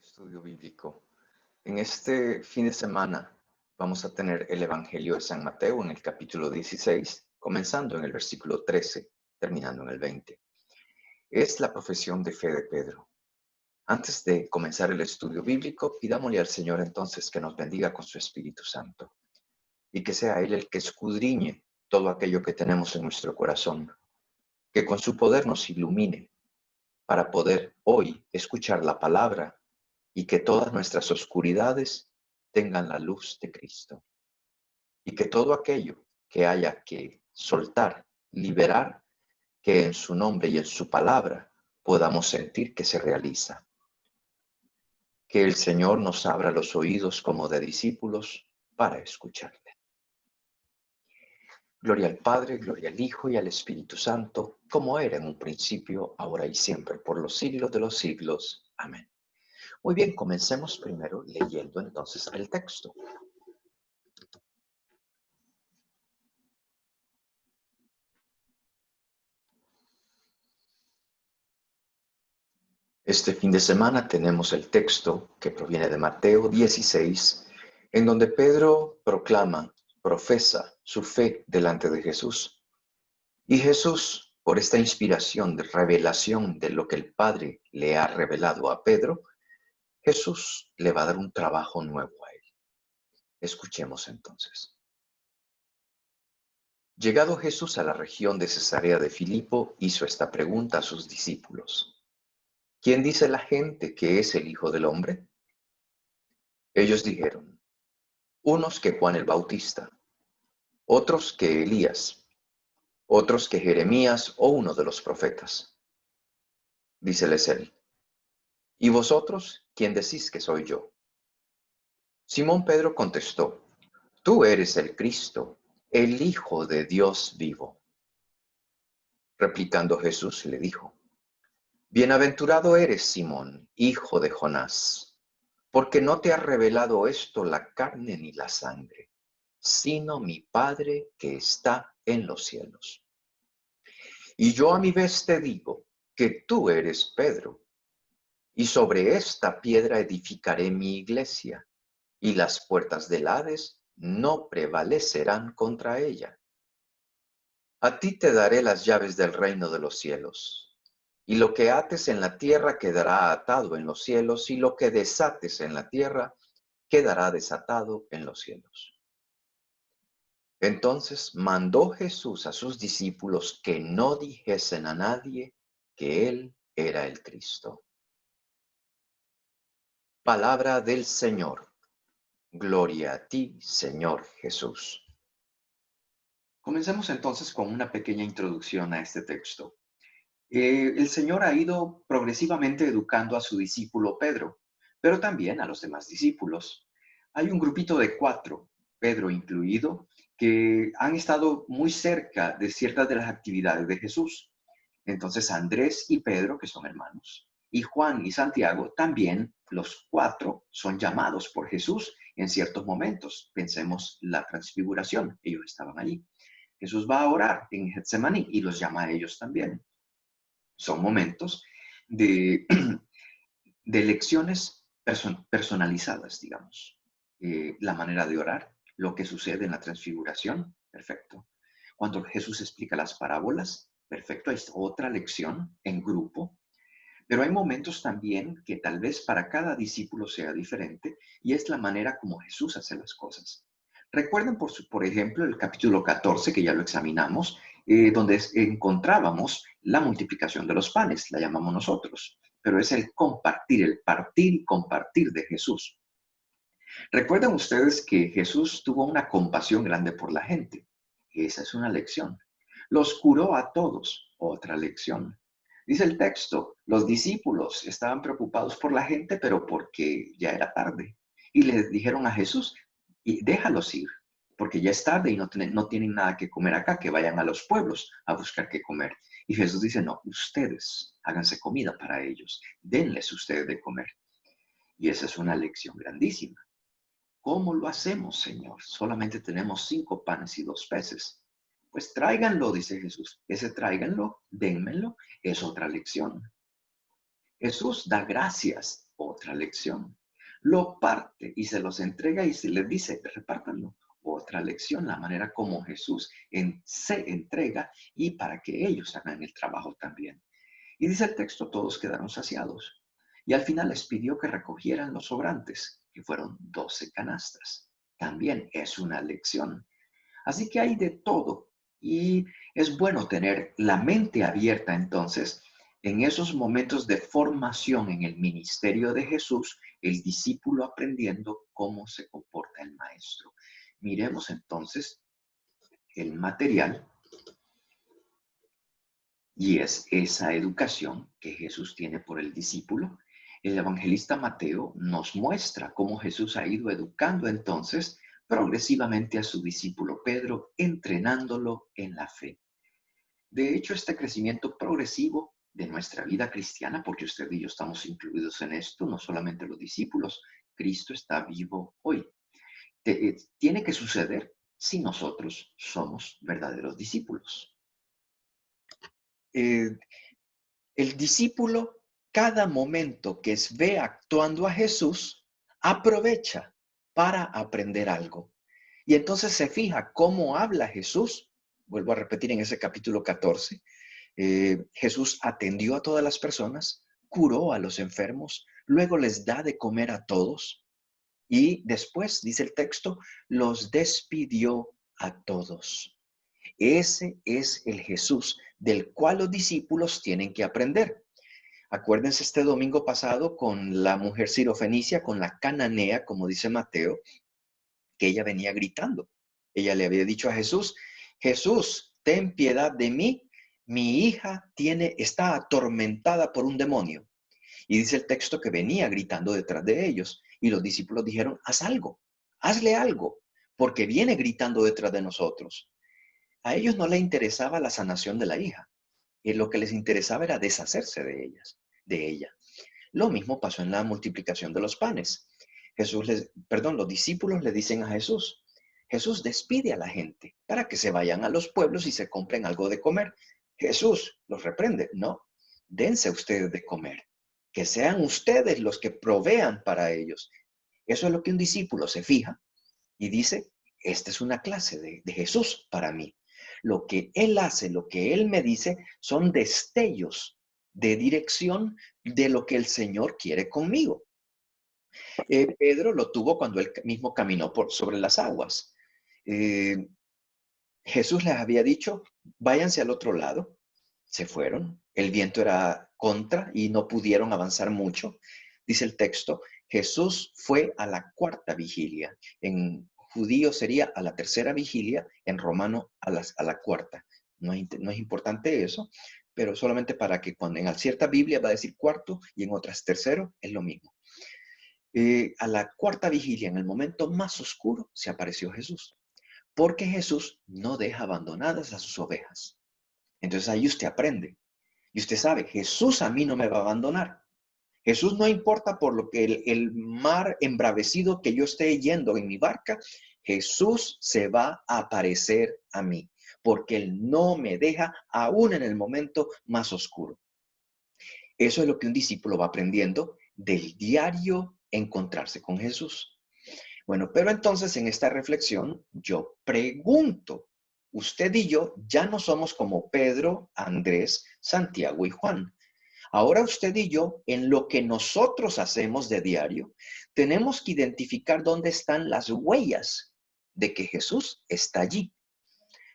Estudio bíblico. En este fin de semana vamos a tener el Evangelio de San Mateo en el capítulo 16, comenzando en el versículo 13, terminando en el 20. Es la profesión de fe de Pedro. Antes de comenzar el estudio bíblico, pidámosle al Señor entonces que nos bendiga con su Espíritu Santo y que sea Él el que escudriñe todo aquello que tenemos en nuestro corazón, que con su poder nos ilumine para poder hoy escuchar la palabra y que todas nuestras oscuridades tengan la luz de Cristo. Y que todo aquello que haya que soltar, liberar, que en su nombre y en su palabra podamos sentir que se realiza. Que el Señor nos abra los oídos como de discípulos para escucharle. Gloria al Padre, gloria al Hijo y al Espíritu Santo, como era en un principio, ahora y siempre, por los siglos de los siglos. Amén. Muy bien, comencemos primero leyendo entonces el texto. Este fin de semana tenemos el texto que proviene de Mateo 16, en donde Pedro profesa su fe delante de Jesús. Y Jesús, por esta inspiración de revelación de lo que el Padre le ha revelado a Pedro, Jesús le va a dar un trabajo nuevo a él. Escuchemos entonces. Llegado Jesús a la región de Cesarea de Filipo, hizo esta pregunta a sus discípulos. ¿Quién dice la gente que es el Hijo del Hombre? Ellos dijeron, unos que Juan el Bautista, otros que Elías, otros que Jeremías o uno de los profetas. Díceles él, ¿y vosotros quién decís que soy yo? Simón Pedro contestó, tú eres el Cristo, el Hijo de Dios vivo. Replicando Jesús le dijo, bienaventurado eres Simón, hijo de Jonás, porque no te ha revelado esto la carne ni la sangre, sino mi Padre que está en los cielos. Y yo a mi vez te digo que tú eres Pedro, y sobre esta piedra edificaré mi iglesia, y las puertas del Hades no prevalecerán contra ella. A ti te daré las llaves del reino de los cielos, y lo que ates en la tierra quedará atado en los cielos, y lo que desates en la tierra quedará desatado en los cielos. Entonces mandó Jesús a sus discípulos que no dijesen a nadie que él era el Cristo. Palabra del Señor. Gloria a ti, Señor Jesús. Comencemos entonces con una pequeña introducción a este texto. El Señor ha ido progresivamente educando a su discípulo Pedro, pero también a los demás discípulos. Hay un grupito de 4, Pedro incluido, que han estado muy cerca de ciertas de las actividades de Jesús. Entonces Andrés y Pedro, que son hermanos, y Juan y Santiago, también los 4 son llamados por Jesús en ciertos momentos. Pensemos la transfiguración, ellos estaban allí. Jesús va a orar en Getsemaní y los llama a ellos también. Son momentos de, de lecciones personalizadas, digamos. La manera de orar, lo que sucede en la transfiguración, perfecto. Cuando Jesús explica las parábolas, perfecto, es otra lección en grupo. Pero hay momentos también que tal vez para cada discípulo sea diferente y es la manera como Jesús hace las cosas. Recuerden, por ejemplo, el capítulo 14, que ya lo examinamos, donde encontrábamos la multiplicación de los panes, la llamamos nosotros, pero es el compartir, el partir y compartir de Jesús. Recuerden ustedes que Jesús tuvo una compasión grande por la gente. Esa es una lección. Los curó a todos, otra lección. Dice el texto, los discípulos estaban preocupados por la gente, pero porque ya era tarde. Y le dijeron a Jesús, déjalos ir, porque ya es tarde y no tienen nada que comer acá, que vayan a los pueblos a buscar qué comer. Y Jesús dice, no, ustedes háganse comida para ellos, denles ustedes de comer. Y esa es una lección grandísima. ¿Cómo lo hacemos, Señor? Solamente tenemos 5 panes y 2 peces. Pues tráiganlo, dice Jesús. Ese tráiganlo, dénmelo, es otra lección. Jesús da gracias otra lección. Lo parte y se los entrega y se les dice, repártanlo. Otra lección, la manera como Jesús se entrega y para que ellos hagan el trabajo también. Y dice el texto, todos quedaron saciados. Y al final les pidió que recogieran los sobrantes, que fueron 12 canastas. También es una lección. Así que hay de todo y es bueno tener la mente abierta entonces en esos momentos de formación en el ministerio de Jesús, el discípulo aprendiendo cómo se comporta el maestro. Miremos entonces el material y es esa educación que Jesús tiene por el discípulo. El evangelista Mateo nos muestra cómo Jesús ha ido educando entonces progresivamente a su discípulo Pedro, entrenándolo en la fe. De hecho, este crecimiento progresivo de nuestra vida cristiana, porque usted y yo estamos incluidos en esto, no solamente los discípulos, Cristo está vivo hoy. Tiene que suceder si nosotros somos verdaderos discípulos. El discípulo, cada momento que ve actuando a Jesús, aprovecha para aprender algo. Y entonces se fija cómo habla Jesús. Vuelvo a repetir en ese capítulo 14. Jesús atendió a todas las personas, curó a los enfermos, luego les da de comer a todos. Y después, dice el texto, los despidió a todos. Ese es el Jesús del cual los discípulos tienen que aprender. Acuérdense este domingo pasado con la mujer sirofenicia, con la cananea, como dice Mateo, que ella venía gritando. Ella le había dicho a Jesús, Jesús, ten piedad de mí, mi hija está atormentada por un demonio. Y dice el texto que venía gritando detrás de ellos. Y los discípulos dijeron, haz algo, hazle algo, porque viene gritando detrás de nosotros. A ellos no les interesaba la sanación de la hija. Y lo que les interesaba era deshacerse de ella. Lo mismo pasó en la multiplicación de los panes. Los discípulos le dicen a Jesús, Jesús despide a la gente para que se vayan a los pueblos y se compren algo de comer. Jesús los reprende, no, dense ustedes de comer, que sean ustedes los que provean para ellos. Eso es lo que un discípulo se fija y dice, esta es una clase de Jesús para mí. Lo que Él hace, lo que Él me dice, son destellos de dirección de lo que el Señor quiere conmigo. Pedro lo tuvo cuando él mismo caminó sobre las aguas. Jesús les había dicho, váyanse al otro lado. Se fueron. El viento era contra y no pudieron avanzar mucho. Dice el texto, Jesús fue a la cuarta vigilia. En judío sería a la tercera vigilia, en romano a la cuarta. No es importante eso, pero solamente para que cuando en cierta Biblia va a decir cuarto y en otras tercero, es lo mismo. A la cuarta vigilia, en el momento más oscuro, se apareció Jesús. Porque Jesús no deja abandonadas a sus ovejas. Entonces ahí usted aprende. Y usted sabe, Jesús a mí no me va a abandonar. Jesús no importa por lo que el mar embravecido que yo esté yendo en mi barca, Jesús se va a aparecer a mí. Porque Él no me deja aún en el momento más oscuro. Eso es lo que un discípulo va aprendiendo del diario encontrarse con Jesús. Bueno, pero entonces en esta reflexión yo pregunto, usted y yo ya no somos como Pedro, Andrés, Santiago y Juan. Ahora usted y yo, en lo que nosotros hacemos de diario, tenemos que identificar dónde están las huellas de que Jesús está allí.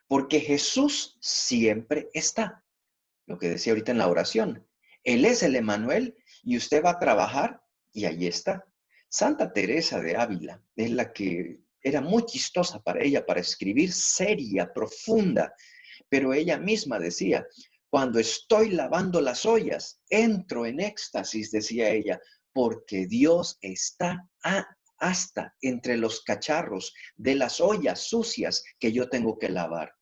Porque Jesús siempre está. Lo que decía ahorita en la oración. Él es el Emmanuel y usted va a trabajar y ahí está. Santa Teresa de Ávila es la que era muy chistosa para ella, para escribir, seria, profunda, pero ella misma decía, cuando estoy lavando las ollas, entro en éxtasis, decía ella, porque Dios está hasta entre los cacharros de las ollas sucias que yo tengo que lavar.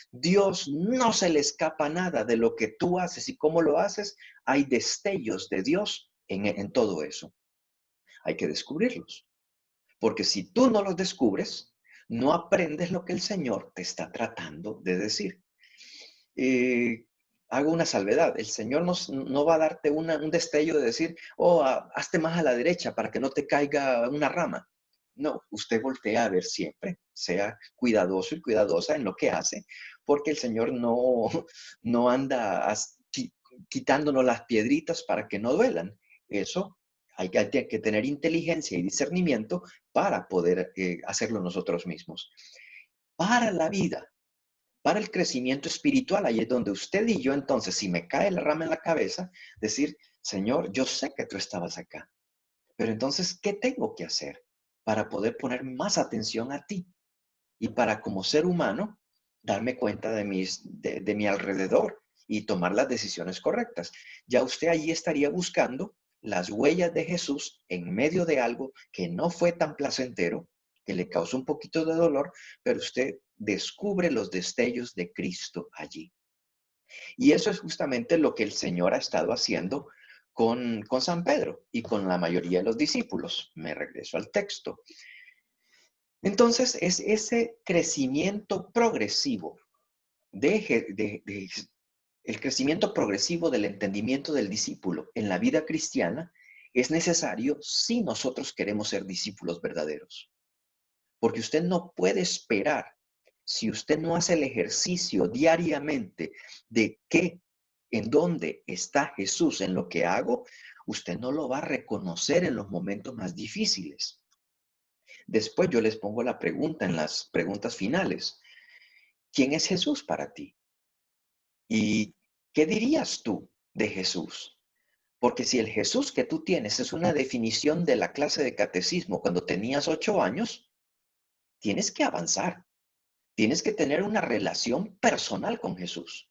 Dios no se le escapa nada de lo que tú haces y cómo lo haces. Hay destellos de Dios en todo eso. Hay que descubrirlos. Porque si tú no los descubres, no aprendes lo que el Señor te está tratando de decir. hago una salvedad. El Señor no va a darte un destello de decir, oh, hazte más a la derecha para que no te caiga una rama. No, usted voltea a ver siempre, sea cuidadoso y cuidadosa en lo que hace, porque el Señor no anda quitándonos las piedritas para que no duelan. Eso hay que tener inteligencia y discernimiento para poder hacerlo nosotros mismos. Para la vida, para el crecimiento espiritual, ahí es donde usted y yo entonces, si me cae la rama en la cabeza, decir, Señor, yo sé que tú estabas acá, pero entonces, ¿qué tengo que hacer para poder poner más atención a ti? Y para como ser humano, darme cuenta de mi alrededor y tomar las decisiones correctas. Ya usted allí estaría buscando las huellas de Jesús en medio de algo que no fue tan placentero, que le causó un poquito de dolor, pero usted descubre los destellos de Cristo allí. Y eso es justamente lo que el Señor ha estado haciendo con San Pedro y con la mayoría de los discípulos. Me regreso al texto. Entonces, es ese crecimiento progresivo el crecimiento progresivo del entendimiento del discípulo en la vida cristiana es necesario si nosotros queremos ser discípulos verdaderos. Porque usted no puede esperar, si usted no hace el ejercicio diariamente de en dónde está Jesús en lo que hago, usted no lo va a reconocer en los momentos más difíciles. Después yo les pongo la pregunta en las preguntas finales. ¿Quién es Jesús para ti? ¿Y qué dirías tú de Jesús? Porque si el Jesús que tú tienes es una definición de la clase de catecismo cuando tenías 8 años, tienes que avanzar. Tienes que tener una relación personal con Jesús.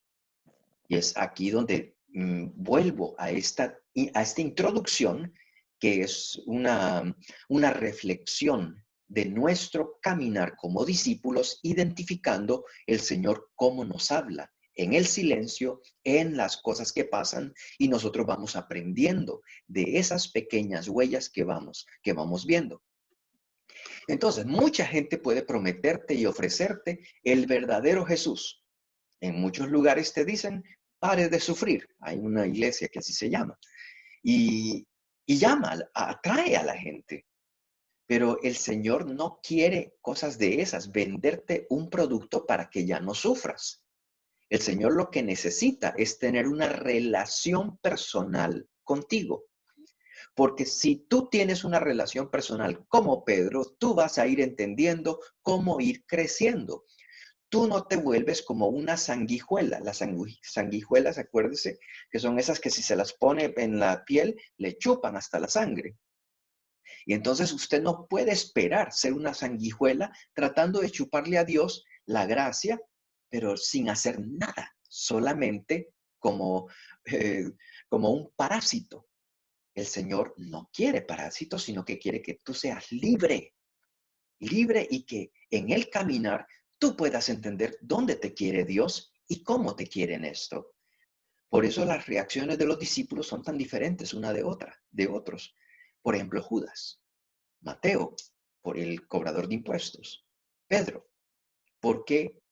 Y es aquí donde vuelvo a esta introducción, que es una reflexión de nuestro caminar como discípulos, identificando el Señor cómo nos habla en el silencio, en las cosas que pasan, y nosotros vamos aprendiendo de esas pequeñas huellas que vamos viendo. Entonces, mucha gente puede prometerte y ofrecerte el verdadero Jesús. En muchos lugares te dicen, pare de sufrir. Hay una iglesia que así se llama. Y llama, atrae a la gente. Pero el Señor no quiere cosas de esas, venderte un producto para que ya no sufras. El Señor lo que necesita es tener una relación personal contigo. Porque si tú tienes una relación personal como Pedro, tú vas a ir entendiendo cómo ir creciendo. Tú no te vuelves como una sanguijuela. Las sanguijuelas, acuérdese, que son esas que si se las pone en la piel, le chupan hasta la sangre. Y entonces usted no puede esperar ser una sanguijuela tratando de chuparle a Dios la gracia, pero sin hacer nada, solamente eh, como un parásito. El Señor no quiere parásitos, sino que quiere que tú seas libre, libre y que en el caminar tú puedas entender dónde te quiere Dios y cómo te quiere en esto. Por eso las reacciones de los discípulos son tan diferentes una de otros. Por ejemplo, Judas, Mateo, por el cobrador de impuestos, Pedro, porque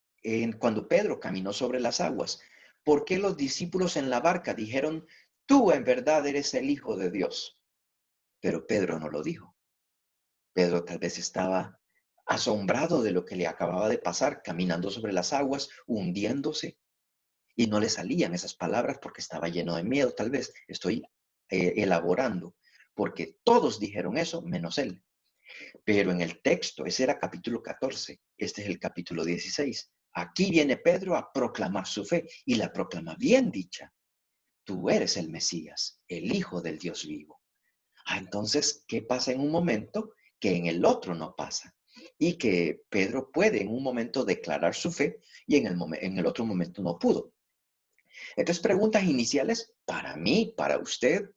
cuando Pedro caminó sobre las aguas, ¿por qué los discípulos en la barca dijeron, tú en verdad eres el Hijo de Dios? Pero Pedro no lo dijo. Pedro tal vez estaba asombrado de lo que le acababa de pasar, caminando sobre las aguas, hundiéndose, y no le salían esas palabras porque estaba lleno de miedo. Tal vez estoy elaborando, porque todos dijeron eso menos él. Pero en el texto, ese era capítulo 14, este es el capítulo 16. Aquí viene Pedro a proclamar su fe y la proclama bien dicha. Tú eres el Mesías, el Hijo del Dios vivo. Entonces, ¿qué pasa en un momento que en el otro no pasa? Y que Pedro puede en un momento declarar su fe y en el otro momento no pudo. Entonces, preguntas iniciales para mí, para usted.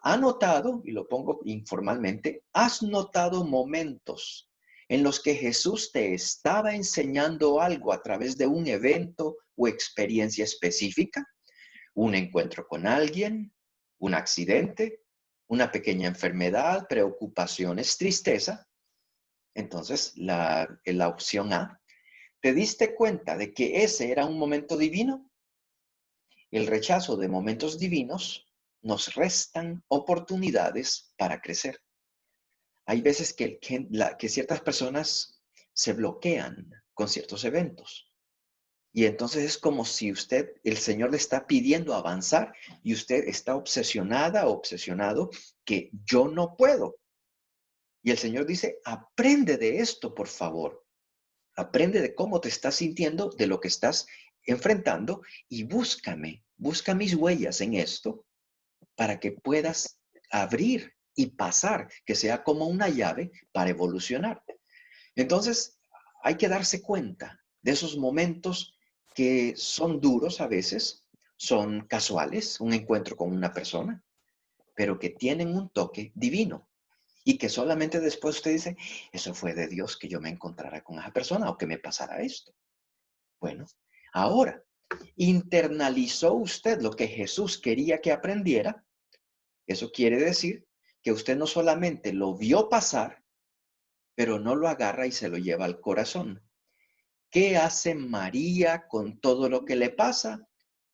¿Ha notado, y lo pongo informalmente, has notado momentos en los que Jesús te estaba enseñando algo a través de un evento o experiencia específica? Un encuentro con alguien, un accidente, una pequeña enfermedad, preocupaciones, tristeza. Entonces, la opción A, ¿te diste cuenta de que ese era un momento divino? El rechazo de momentos divinos nos restan oportunidades para crecer. Hay veces que ciertas personas se bloquean con ciertos eventos. Y entonces es como si el Señor le está pidiendo avanzar y usted está obsesionada o obsesionado que yo no puedo. Y el Señor dice, aprende de esto, por favor. Aprende de cómo te estás sintiendo, de lo que estás enfrentando y busca mis huellas en esto para que puedas abrir y pasar, que sea como una llave para evolucionar. Entonces, hay que darse cuenta de esos momentos que son duros a veces, son casuales, un encuentro con una persona, pero que tienen un toque divino y que solamente después usted dice, eso fue de Dios que yo me encontrara con esa persona o que me pasara esto. Bueno, ahora, internalizó usted lo que Jesús quería que aprendiera. Eso quiere decir que usted no solamente lo vio pasar, pero no lo agarra y se lo lleva al corazón. ¿Qué hace María con todo lo que le pasa?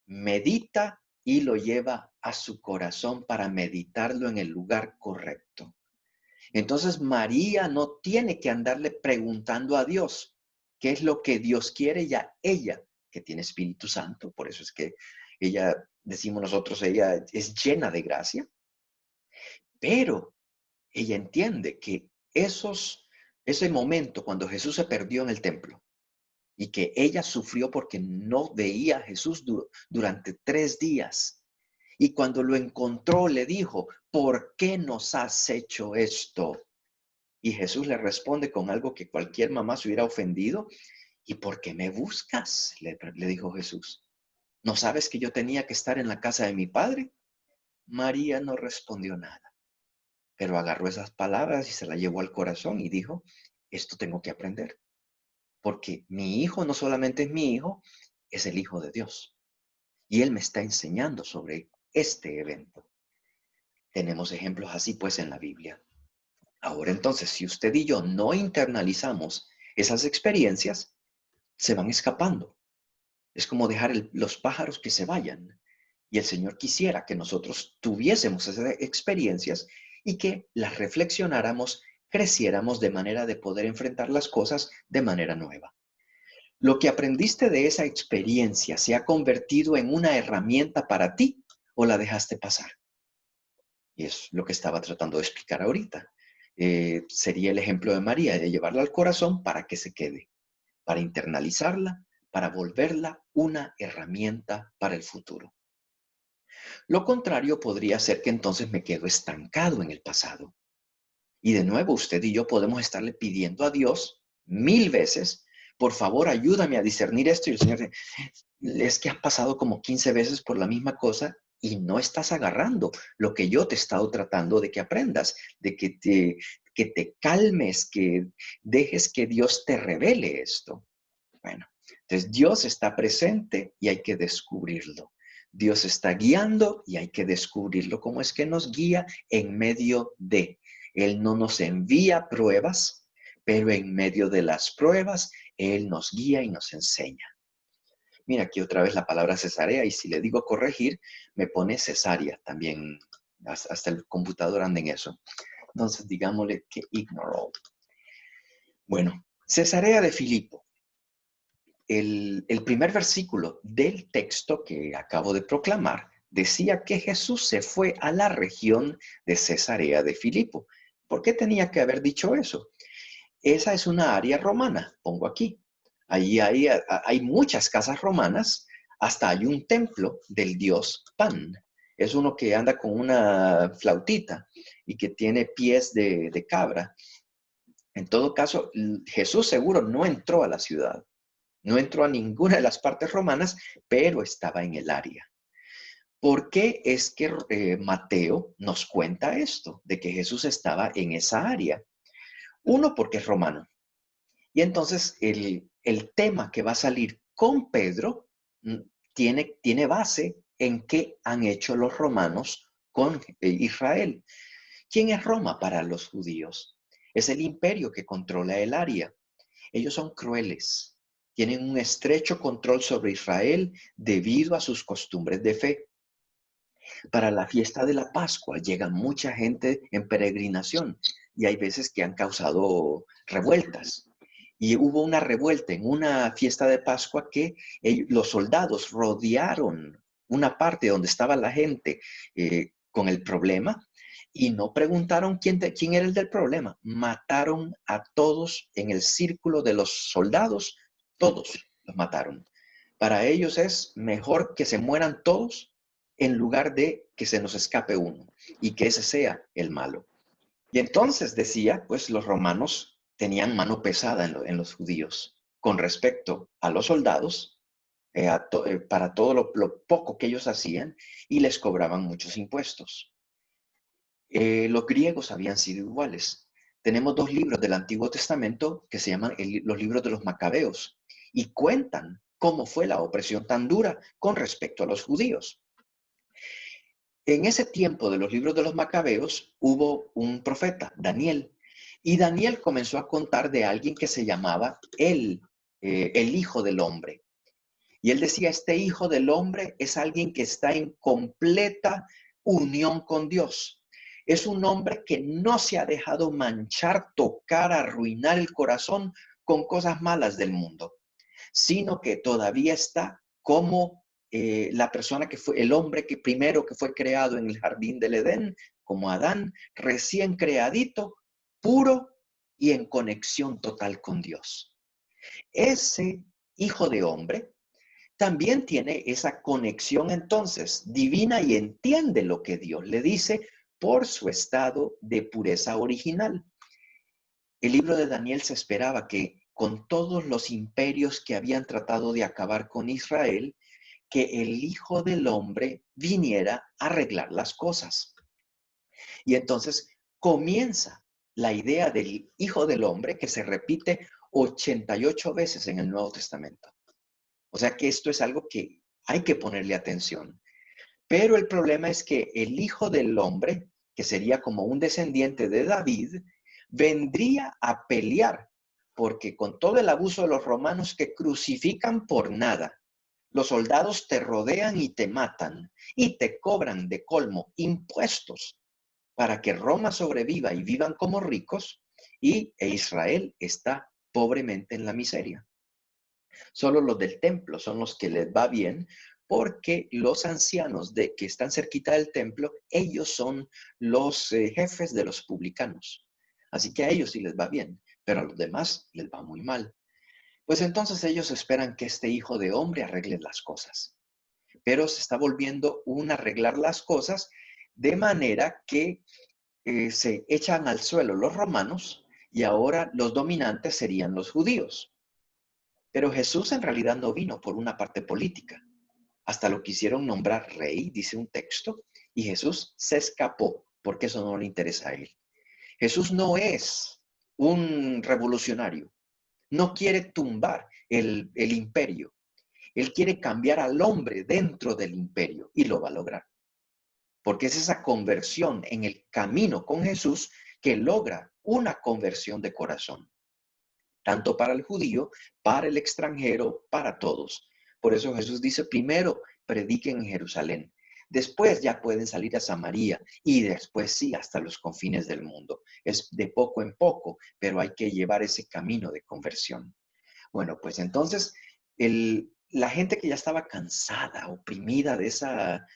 Medita y lo lleva a su corazón para meditarlo en el lugar correcto. Entonces María no tiene que andarle preguntando a Dios qué es lo que Dios quiere, ya ella, que tiene Espíritu Santo, por eso es que ella, decimos nosotros, ella es llena de gracia, pero ella entiende que ese momento cuando Jesús se perdió en el templo y que ella sufrió porque no veía a Jesús durante 3 días. Y cuando lo encontró, le dijo, ¿por qué nos has hecho esto? Y Jesús le responde con algo que cualquier mamá se hubiera ofendido. ¿Y por qué me buscas? Le dijo Jesús. ¿No sabes que yo tenía que estar en la casa de mi padre? María no respondió nada, pero agarró esas palabras y se las llevó al corazón y dijo, esto tengo que aprender, porque mi hijo no solamente es mi hijo, es el Hijo de Dios. Y Él me está enseñando sobre este evento. Tenemos ejemplos así pues en la Biblia. Ahora entonces, si usted y yo no internalizamos esas experiencias, se van escapando. Es como dejar los pájaros que se vayan. Y el Señor quisiera que nosotros tuviésemos esas experiencias y que las reflexionáramos, creciéramos de manera de poder enfrentar las cosas de manera nueva. ¿Lo que aprendiste de esa experiencia se ha convertido en una herramienta para ti o la dejaste pasar? Y es lo que estaba tratando de explicar ahorita. Sería el ejemplo de María, de llevarla al corazón para que se quede, para internalizarla, para volverla una herramienta para el futuro. Lo contrario podría ser que entonces me quedo estancado en el pasado. Y de nuevo, usted y yo podemos estarle pidiendo a Dios 1000 veces, por favor, ayúdame a discernir esto. Y el Señor dice, es que has pasado como 15 veces por la misma cosa y no estás agarrando lo que yo te he estado tratando de que aprendas, de que te calmes, que dejes que Dios te revele esto. Bueno, entonces Dios está presente y hay que descubrirlo. Dios está guiando y hay que descubrirlo. ¿Cómo es que nos guía? En medio de. Él no nos envía pruebas, pero en medio de las pruebas, Él nos guía y nos enseña. Mira aquí otra vez la palabra cesarea y si le digo corregir, me pone cesárea también. Hasta el computador anda en eso. Entonces digámosle que ignoró. Bueno, cesarea de Filipo. El primer versículo del texto que acabo de proclamar decía que Jesús se fue a la región de Cesarea de Filipo. ¿Por qué tenía que haber dicho eso? Esa es una área romana, pongo aquí. Allí hay muchas casas romanas, hasta hay un templo del dios Pan. Es uno que anda con una flautita y que tiene pies de cabra. En todo caso, Jesús seguro no entró a la ciudad. No entró a ninguna de las partes romanas, pero estaba en el área. ¿Por qué es que Mateo nos cuenta esto, de que Jesús estaba en esa área? Uno, porque es romano. Y entonces el tema que va a salir con Pedro tiene base en qué han hecho los romanos con Israel. ¿Quién es Roma para los judíos? Es el imperio que controla el área. Ellos son crueles. tienen un estrecho control sobre Israel debido a sus costumbres de fe. Para la fiesta de la Pascua llega mucha gente en peregrinación y hay veces que han causado revueltas. Y hubo una revuelta en una fiesta de Pascua que los soldados rodearon una parte donde estaba la gente con el problema y no preguntaron quién era el del problema. Mataron a todos en el círculo de los soldados, todos los mataron. Para ellos es mejor que se mueran todos en lugar de que se nos escape uno y que ese sea el malo. Y entonces decía, pues los romanos tenían mano pesada en los judíos con respecto a los soldados, para todo lo poco que ellos hacían, y les cobraban muchos impuestos. Los griegos habían sido iguales. Tenemos dos libros del Antiguo Testamento que se llaman los libros de los Macabeos y cuentan cómo fue la opresión tan dura con respecto a los judíos. En ese tiempo de los libros de los Macabeos hubo un profeta, Daniel, y Daniel comenzó a contar de alguien que se llamaba el Hijo del Hombre. Y él decía, este Hijo del Hombre es alguien que está en completa unión con Dios. Es un hombre que no se ha dejado manchar, tocar, arruinar el corazón con cosas malas del mundo, sino que todavía está como la persona que fue, el hombre que primero que fue creado en el jardín del Edén, como Adán, recién creadito, puro y en conexión total con Dios. Ese Hijo de Hombre también tiene esa conexión entonces divina y entiende lo que Dios le dice por su estado de pureza original. El libro de Daniel se esperaba que con todos los imperios que habían tratado de acabar con Israel, que el Hijo del Hombre viniera a arreglar las cosas. Y entonces comienza la idea del Hijo del Hombre que se repite 88 veces en el Nuevo Testamento. O sea que esto es algo que hay que ponerle atención. Pero el problema es que el Hijo del Hombre, que sería como un descendiente de David, vendría a pelear, porque con todo el abuso de los romanos que crucifican por nada, los soldados te rodean y te matan y te cobran de colmo impuestos para que Roma sobreviva y vivan como ricos, e Israel está pobremente en la miseria. Solo los del templo son los que les va bien, porque los ancianos que están cerquita del templo, ellos son los jefes de los publicanos. Así que a ellos sí les va bien, pero a los demás les va muy mal. Pues entonces ellos esperan que este Hijo de Hombre arregle las cosas. Pero se está volviendo un arreglar las cosas de manera que se echan al suelo los romanos y ahora los dominantes serían los judíos. Pero Jesús en realidad no vino por una parte política. Hasta lo quisieron nombrar rey, dice un texto, y Jesús se escapó porque eso no le interesa a él. Jesús no es un revolucionario, no quiere tumbar el imperio. Él quiere cambiar al hombre dentro del imperio y lo va a lograr. Porque es esa conversión en el camino con Jesús que logra una conversión de corazón, tanto para el judío, para el extranjero, para todos. Por eso Jesús dice, primero prediquen en Jerusalén, después ya pueden salir a Samaria y después sí hasta los confines del mundo. Es de poco en poco, pero hay que llevar ese camino de conversión. Bueno, pues entonces la gente que ya estaba cansada, oprimida de esa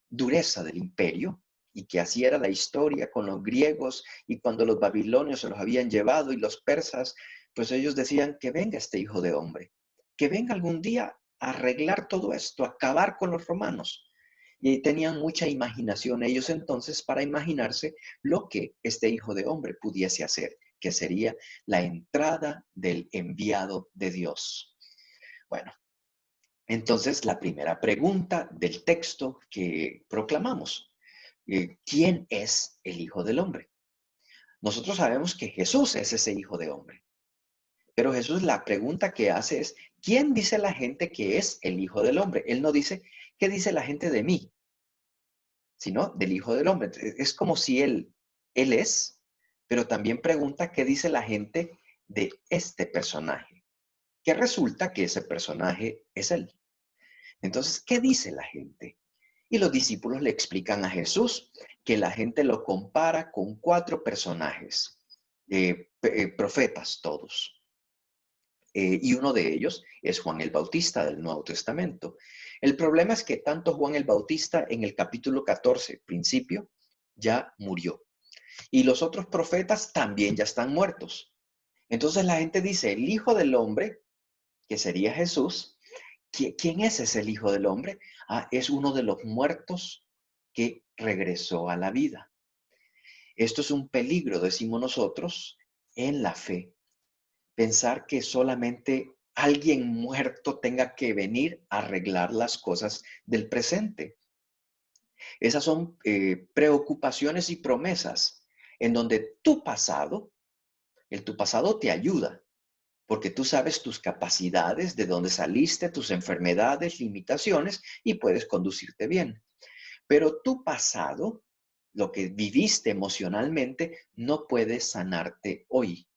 dureza del imperio, y que así era la historia con los griegos y cuando los babilonios se los habían llevado y los persas, pues ellos decían que venga este Hijo de Hombre, que venga algún día a arreglar todo esto, a acabar con los romanos. Y tenían mucha imaginación ellos entonces para imaginarse lo que este Hijo de Hombre pudiese hacer, que sería la entrada del enviado de Dios. Bueno, entonces la primera pregunta del texto que proclamamos, ¿quién es el Hijo del Hombre? Nosotros sabemos que Jesús es ese Hijo de Hombre, pero Jesús la pregunta que hace es, ¿quién dice la gente que es el Hijo del Hombre? Él no dice, ¿qué dice la gente de mí? Sino del Hijo del Hombre. Es como si él es, pero también pregunta qué dice la gente de este personaje. que resulta que ese personaje es él. Entonces, ¿qué dice la gente? Y los discípulos le explican a Jesús que la gente lo compara con 4 personajes, profetas todos. Y uno de ellos es Juan el Bautista del Nuevo Testamento. El problema es que tanto Juan el Bautista en el capítulo 14, principio, ya murió. Y los otros profetas también ya están muertos. Entonces la gente dice, el Hijo del Hombre, que sería Jesús, ¿quién es ese el Hijo del Hombre? Ah, es uno de los muertos que regresó a la vida. Esto es un peligro, decimos nosotros, en la fe. Pensar que solamente alguien muerto tenga que venir a arreglar las cosas del presente. Esas son preocupaciones y promesas en donde tu pasado te ayuda, porque tú sabes tus capacidades, de dónde saliste, tus enfermedades, limitaciones, y puedes conducirte bien. Pero tu pasado, lo que viviste emocionalmente, no puede sanarte hoy.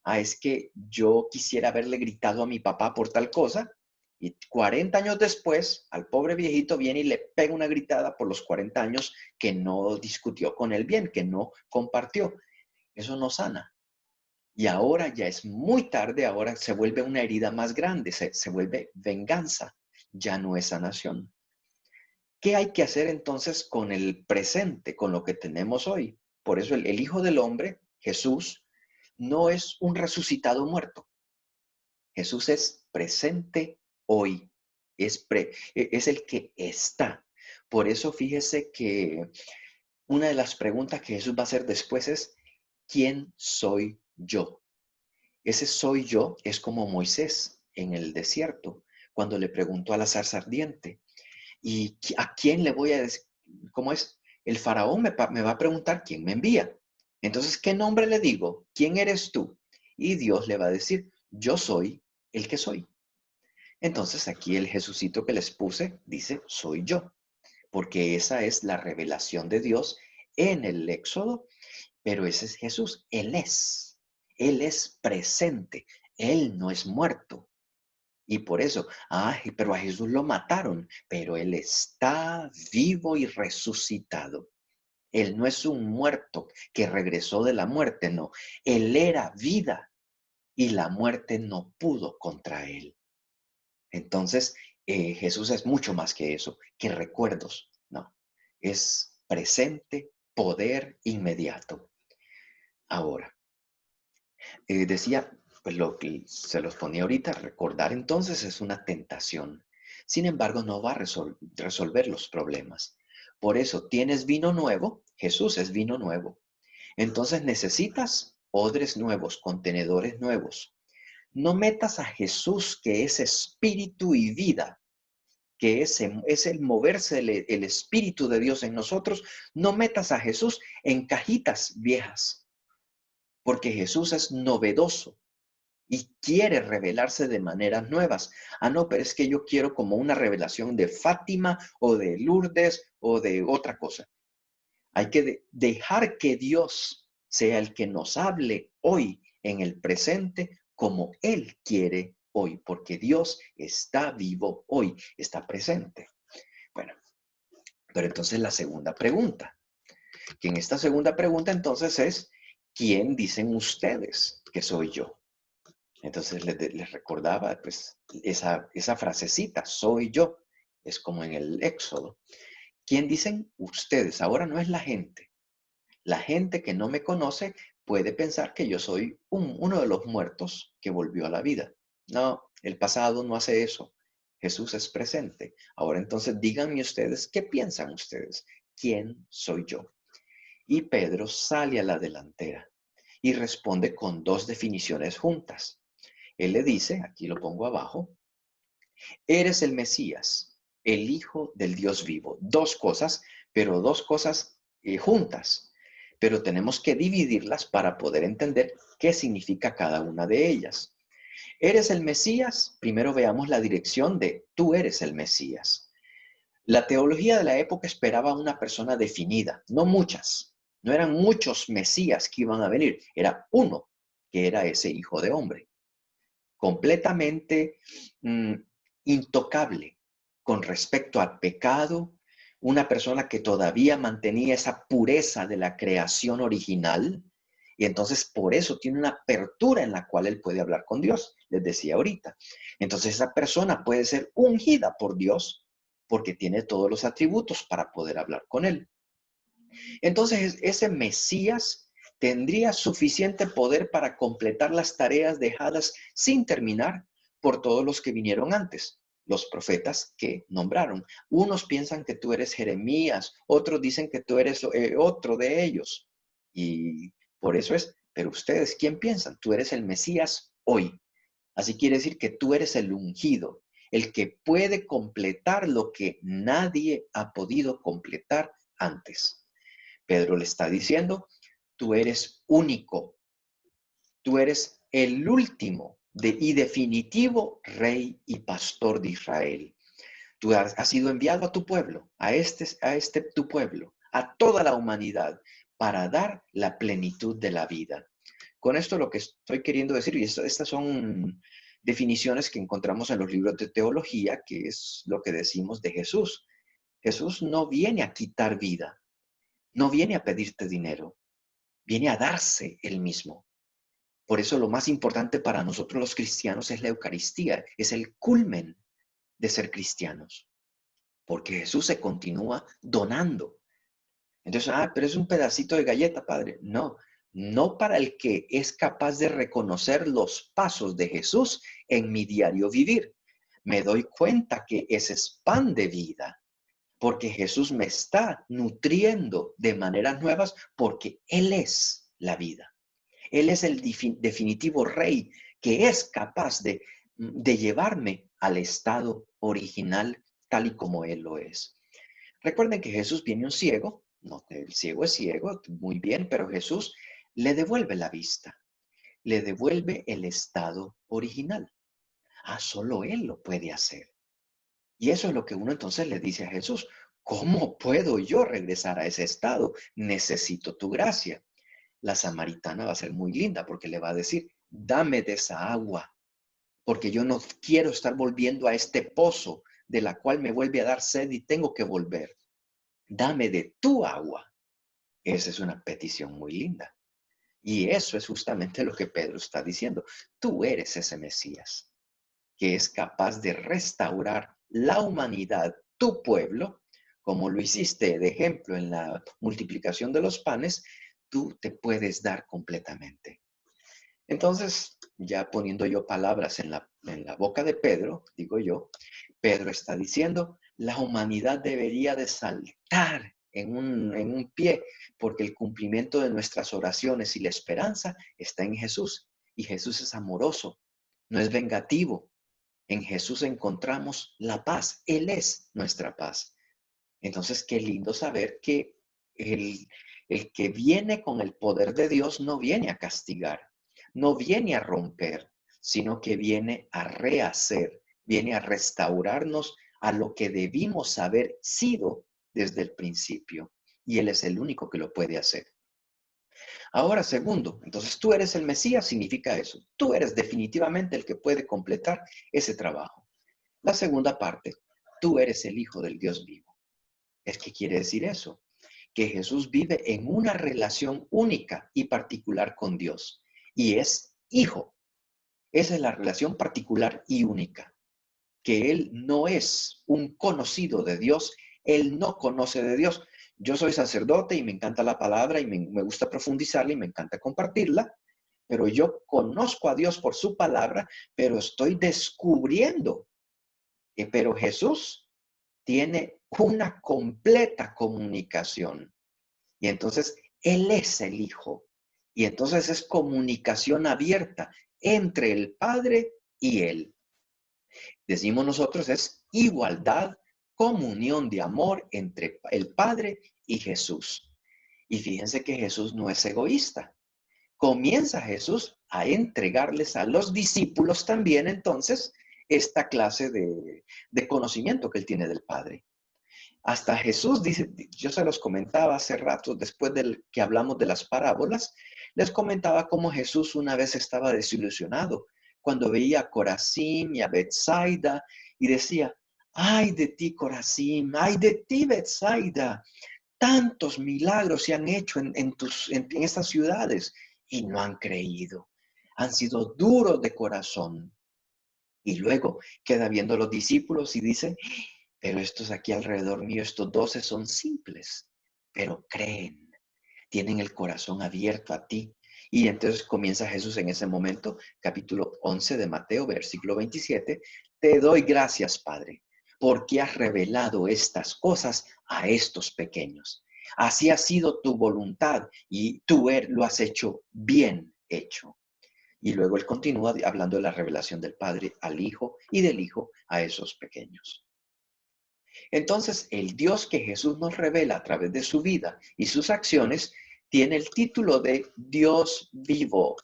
Ah, es que yo quisiera haberle gritado a mi papá por tal cosa, y 40 años después, al pobre viejito viene y le pega una gritada por los 40 años que no discutió con él bien, que no compartió. Eso no sana. Y ahora ya es muy tarde, ahora se vuelve una herida más grande, se vuelve venganza, ya no es sanación. ¿Qué hay que hacer entonces con el presente, con lo que tenemos hoy? Por eso el Hijo del Hombre, Jesús, no es un resucitado muerto. Jesús es presente hoy, es el que está. Por eso fíjese que una de las preguntas que Jesús va a hacer después es, ¿quién soy yo? Ese soy yo es como Moisés en el desierto, cuando le preguntó a la zarza ardiente, ¿y a quién le voy a decir? ¿Cómo es? El faraón me va a preguntar quién me envía. Entonces, ¿qué nombre le digo? ¿Quién eres tú? Y Dios le va a decir, yo soy el que soy. Entonces, aquí el Jesucito que les puse dice, soy yo, porque esa es la revelación de Dios en el Éxodo, pero ese es Jesús, Él es presente, Él no es muerto. Y por eso, pero a Jesús lo mataron, pero Él está vivo y resucitado. Él no es un muerto que regresó de la muerte, no. Él era vida y la muerte no pudo contra Él. Entonces, Jesús es mucho más que eso, que recuerdos, no. Es presente, poder inmediato. Ahora, decía, pues lo que se los ponía ahorita, recordar entonces es una tentación. Sin embargo, no va a resolver los problemas. Por eso, tienes vino nuevo, Jesús es vino nuevo. Entonces necesitas odres nuevos, contenedores nuevos. No metas a Jesús, que es espíritu y vida, que es el moverse el Espíritu de Dios en nosotros. No metas a Jesús en cajitas viejas, porque Jesús es novedoso y quiere revelarse de maneras nuevas. Ah, no, pero es que yo quiero como una revelación de Fátima o de Lourdes o de otra cosa. Hay que dejar que Dios sea el que nos hable hoy en el presente como Él quiere hoy, porque Dios está vivo hoy, está presente. Bueno, pero entonces la segunda pregunta, que en esta segunda pregunta entonces es, ¿quién dicen ustedes que soy yo? Entonces les recordaba pues esa frasecita, soy yo, es como en el Éxodo. ¿Quién dicen ustedes? Ahora no es la gente. La gente que no me conoce puede pensar que yo soy uno de los muertos que volvió a la vida. No, el pasado no hace eso. Jesús es presente. Ahora entonces díganme ustedes, ¿qué piensan ustedes? ¿Quién soy yo? Y Pedro sale a la delantera y responde con 2 definiciones juntas. Él le dice, aquí lo pongo abajo, eres el Mesías, el Hijo del Dios vivo. 2 cosas, pero 2 cosas juntas. Pero tenemos que dividirlas para poder entender qué significa cada una de ellas. ¿Eres el Mesías? Primero veamos la dirección de tú eres el Mesías. La teología de la época esperaba una persona definida, no muchas. No eran muchos Mesías que iban a venir, era uno que era ese Hijo de Hombre. completamente intocable con respecto al pecado, una persona que todavía mantenía esa pureza de la creación original, y entonces por eso tiene una apertura en la cual él puede hablar con Dios, les decía ahorita. Entonces esa persona puede ser ungida por Dios porque tiene todos los atributos para poder hablar con él. Entonces ese Mesías tendría suficiente poder para completar las tareas dejadas sin terminar por todos los que vinieron antes, los profetas que nombraron. Unos piensan que tú eres Jeremías, otros dicen que tú eres otro de ellos. Y por eso es, pero ustedes, ¿quién piensan? Tú eres el Mesías hoy. Así quiere decir que tú eres el ungido, el que puede completar lo que nadie ha podido completar antes. Pedro le está diciendo, tú eres único, tú eres el último y definitivo rey y pastor de Israel. Tú has sido enviado a tu pueblo, a este tu pueblo, a toda la humanidad, para dar la plenitud de la vida. Con esto lo que estoy queriendo decir, y estas son definiciones que encontramos en los libros de teología, que es lo que decimos de Jesús. Jesús no viene a quitar vida, no viene a pedirte dinero, viene a darse él mismo. Por eso lo más importante para nosotros los cristianos es la Eucaristía, es el culmen de ser cristianos, porque Jesús se continúa donando. Entonces, pero es un pedacito de galleta, Padre. No, no para el que es capaz de reconocer los pasos de Jesús en mi diario vivir. Me doy cuenta que ese es pan de vida, porque Jesús me está nutriendo de maneras nuevas, porque Él es la vida. Él es el definitivo rey que es capaz de llevarme al estado original tal y como Él lo es. Recuerden que Jesús viene un ciego, no, el ciego es ciego, muy bien, pero Jesús le devuelve la vista, le devuelve el estado original. Solo Él lo puede hacer. Y eso es lo que uno entonces le dice a Jesús. ¿Cómo puedo yo regresar a ese estado? Necesito tu gracia. La samaritana va a ser muy linda porque le va a decir, dame de esa agua, porque yo no quiero estar volviendo a este pozo de la cual me vuelve a dar sed y tengo que volver. Dame de tu agua. Esa es una petición muy linda. Y eso es justamente lo que Pedro está diciendo. Tú eres ese Mesías que es capaz de restaurar la humanidad, tu pueblo, como lo hiciste de ejemplo en la multiplicación de los panes, tú te puedes dar completamente. Entonces, ya poniendo yo palabras en la boca de Pedro, digo yo, Pedro está diciendo, la humanidad debería de saltar en un pie, porque el cumplimiento de nuestras oraciones y la esperanza está en Jesús. Y Jesús es amoroso, no es vengativo. En Jesús encontramos la paz. Él es nuestra paz. Entonces, qué lindo saber que el que viene con el poder de Dios no viene a castigar, no viene a romper, sino que viene a rehacer, viene a restaurarnos a lo que debimos haber sido desde el principio. Y Él es el único que lo puede hacer. Ahora, segundo, entonces tú eres el Mesías, significa eso. Tú eres definitivamente el que puede completar ese trabajo. La segunda parte, tú eres el Hijo del Dios vivo. ¿Qué quiere decir eso? Que Jesús vive en una relación única y particular con Dios y es hijo. Esa es la relación particular y única, que Él no es un conocido de Dios, Él no conoce de Dios. Yo soy sacerdote y me encanta la palabra y me gusta profundizarla y me encanta compartirla, pero yo conozco a Dios por su palabra, pero estoy descubriendo pero Jesús tiene una completa comunicación. Y entonces Él es el Hijo. Y entonces es comunicación abierta entre el Padre y Él. Decimos nosotros es igualdad, comunión de amor entre el Padre y Jesús. Y fíjense que Jesús no es egoísta. Comienza Jesús a entregarles a los discípulos también entonces esta clase de conocimiento que él tiene del Padre. Hasta Jesús dice, yo se los comentaba hace rato, después del que hablamos de las parábolas, les comentaba cómo Jesús una vez estaba desilusionado cuando veía a Corazín y a Betsaida y decía, ay de ti, Corazín, ay de ti, Betsaida. Tantos milagros se han hecho en estas ciudades y no han creído. Han sido duros de corazón. Y luego queda viendo los discípulos y dice, pero estos aquí alrededor mío, estos 12 son simples, pero creen, tienen el corazón abierto a ti. Y entonces comienza Jesús en ese momento, capítulo 11 de Mateo, versículo 27, te doy gracias, Padre, porque has revelado estas cosas a estos pequeños. Así ha sido tu voluntad y tú lo has hecho bien hecho. Y luego él continúa hablando de la revelación del Padre al Hijo y del Hijo a esos pequeños. Entonces, el Dios que Jesús nos revela a través de su vida y sus acciones tiene el título de Dios vivo.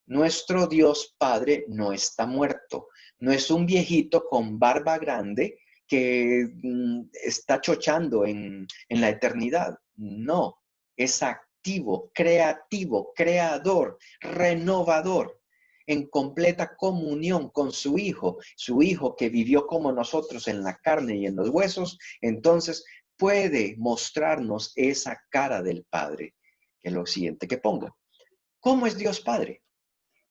Nuestro Dios Padre no está muerto, no es un viejito con barba grande que está chochando en la eternidad. No, es activo, creativo, creador, renovador, en completa comunión con su Hijo que vivió como nosotros en la carne y en los huesos, entonces puede mostrarnos esa cara del Padre. Que es lo siguiente que pongo. ¿Cómo es Dios Padre?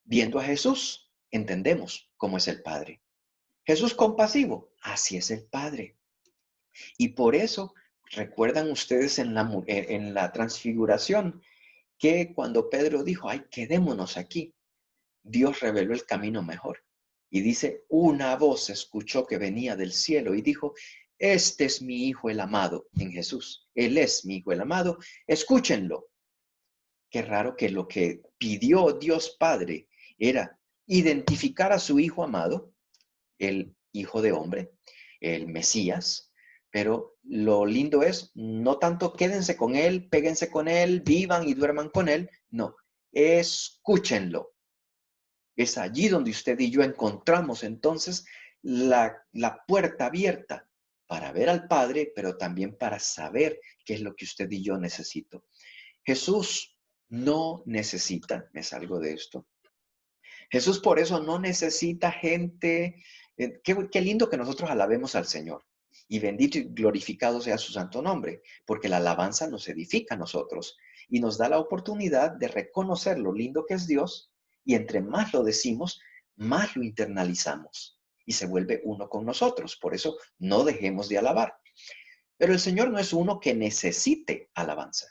Viendo a Jesús, entendemos cómo es el Padre. Jesús compasivo, así es el Padre. Y por eso, recuerdan ustedes en la transfiguración, que cuando Pedro dijo, ay, quedémonos aquí, Dios reveló el camino mejor. Y dice, una voz se escuchó que venía del cielo y dijo, este es mi Hijo el amado en Jesús. Él es mi Hijo el amado, escúchenlo. Qué raro que lo que pidió Dios Padre era identificar a su Hijo amado, el Hijo de Hombre, el Mesías, pero lo lindo es, no tanto quédense con Él, péguense con Él, vivan y duerman con Él, no, escúchenlo. Es allí donde usted y yo encontramos entonces la puerta abierta para ver al Padre, pero también para saber qué es lo que usted y yo necesito. Jesús no necesita, me salgo de esto. Jesús por eso no necesita gente. Qué lindo que nosotros alabemos al Señor. Y bendito y glorificado sea su santo nombre, porque la alabanza nos edifica a nosotros y nos da la oportunidad de reconocer lo lindo que es Dios, y entre más lo decimos, más lo internalizamos y se vuelve uno con nosotros. Por eso no dejemos de alabar. Pero el Señor no es uno que necesite alabanza.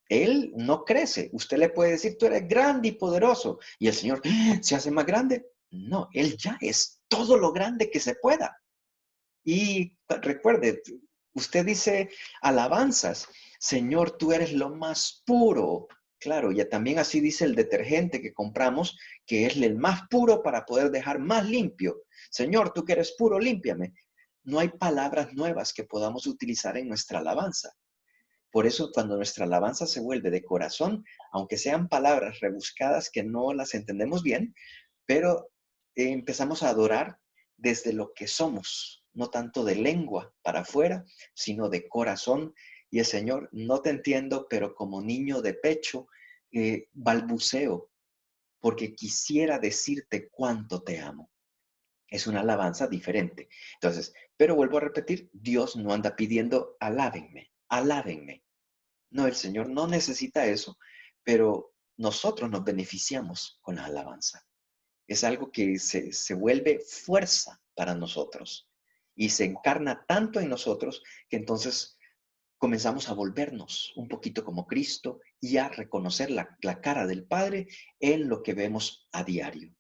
Él no crece. Usted le puede decir, tú eres grande y poderoso. Y el Señor se hace más grande. No, Él ya es todo lo grande que se pueda. Y recuerde, usted dice alabanzas. Señor, tú eres lo más puro. Claro, ya también así dice el detergente que compramos, que es el más puro para poder dejar más limpio. Señor, tú que eres puro, límpiame. No hay palabras nuevas que podamos utilizar en nuestra alabanza. Por eso, cuando nuestra alabanza se vuelve de corazón, aunque sean palabras rebuscadas que no las entendemos bien, pero empezamos a adorar desde lo que somos, no tanto de lengua para afuera, sino de corazón. Y el Señor, no te entiendo, pero como niño de pecho, balbuceo, porque quisiera decirte cuánto te amo. Es una alabanza diferente. Entonces, pero vuelvo a repetir, Dios no anda pidiendo, alábenme, alábenme. No, el Señor no necesita eso, pero nosotros nos beneficiamos con la alabanza. Es algo que se vuelve fuerza para nosotros y se encarna tanto en nosotros que entonces comenzamos a volvernos un poquito como Cristo y a reconocer la cara del Padre en lo que vemos a diario.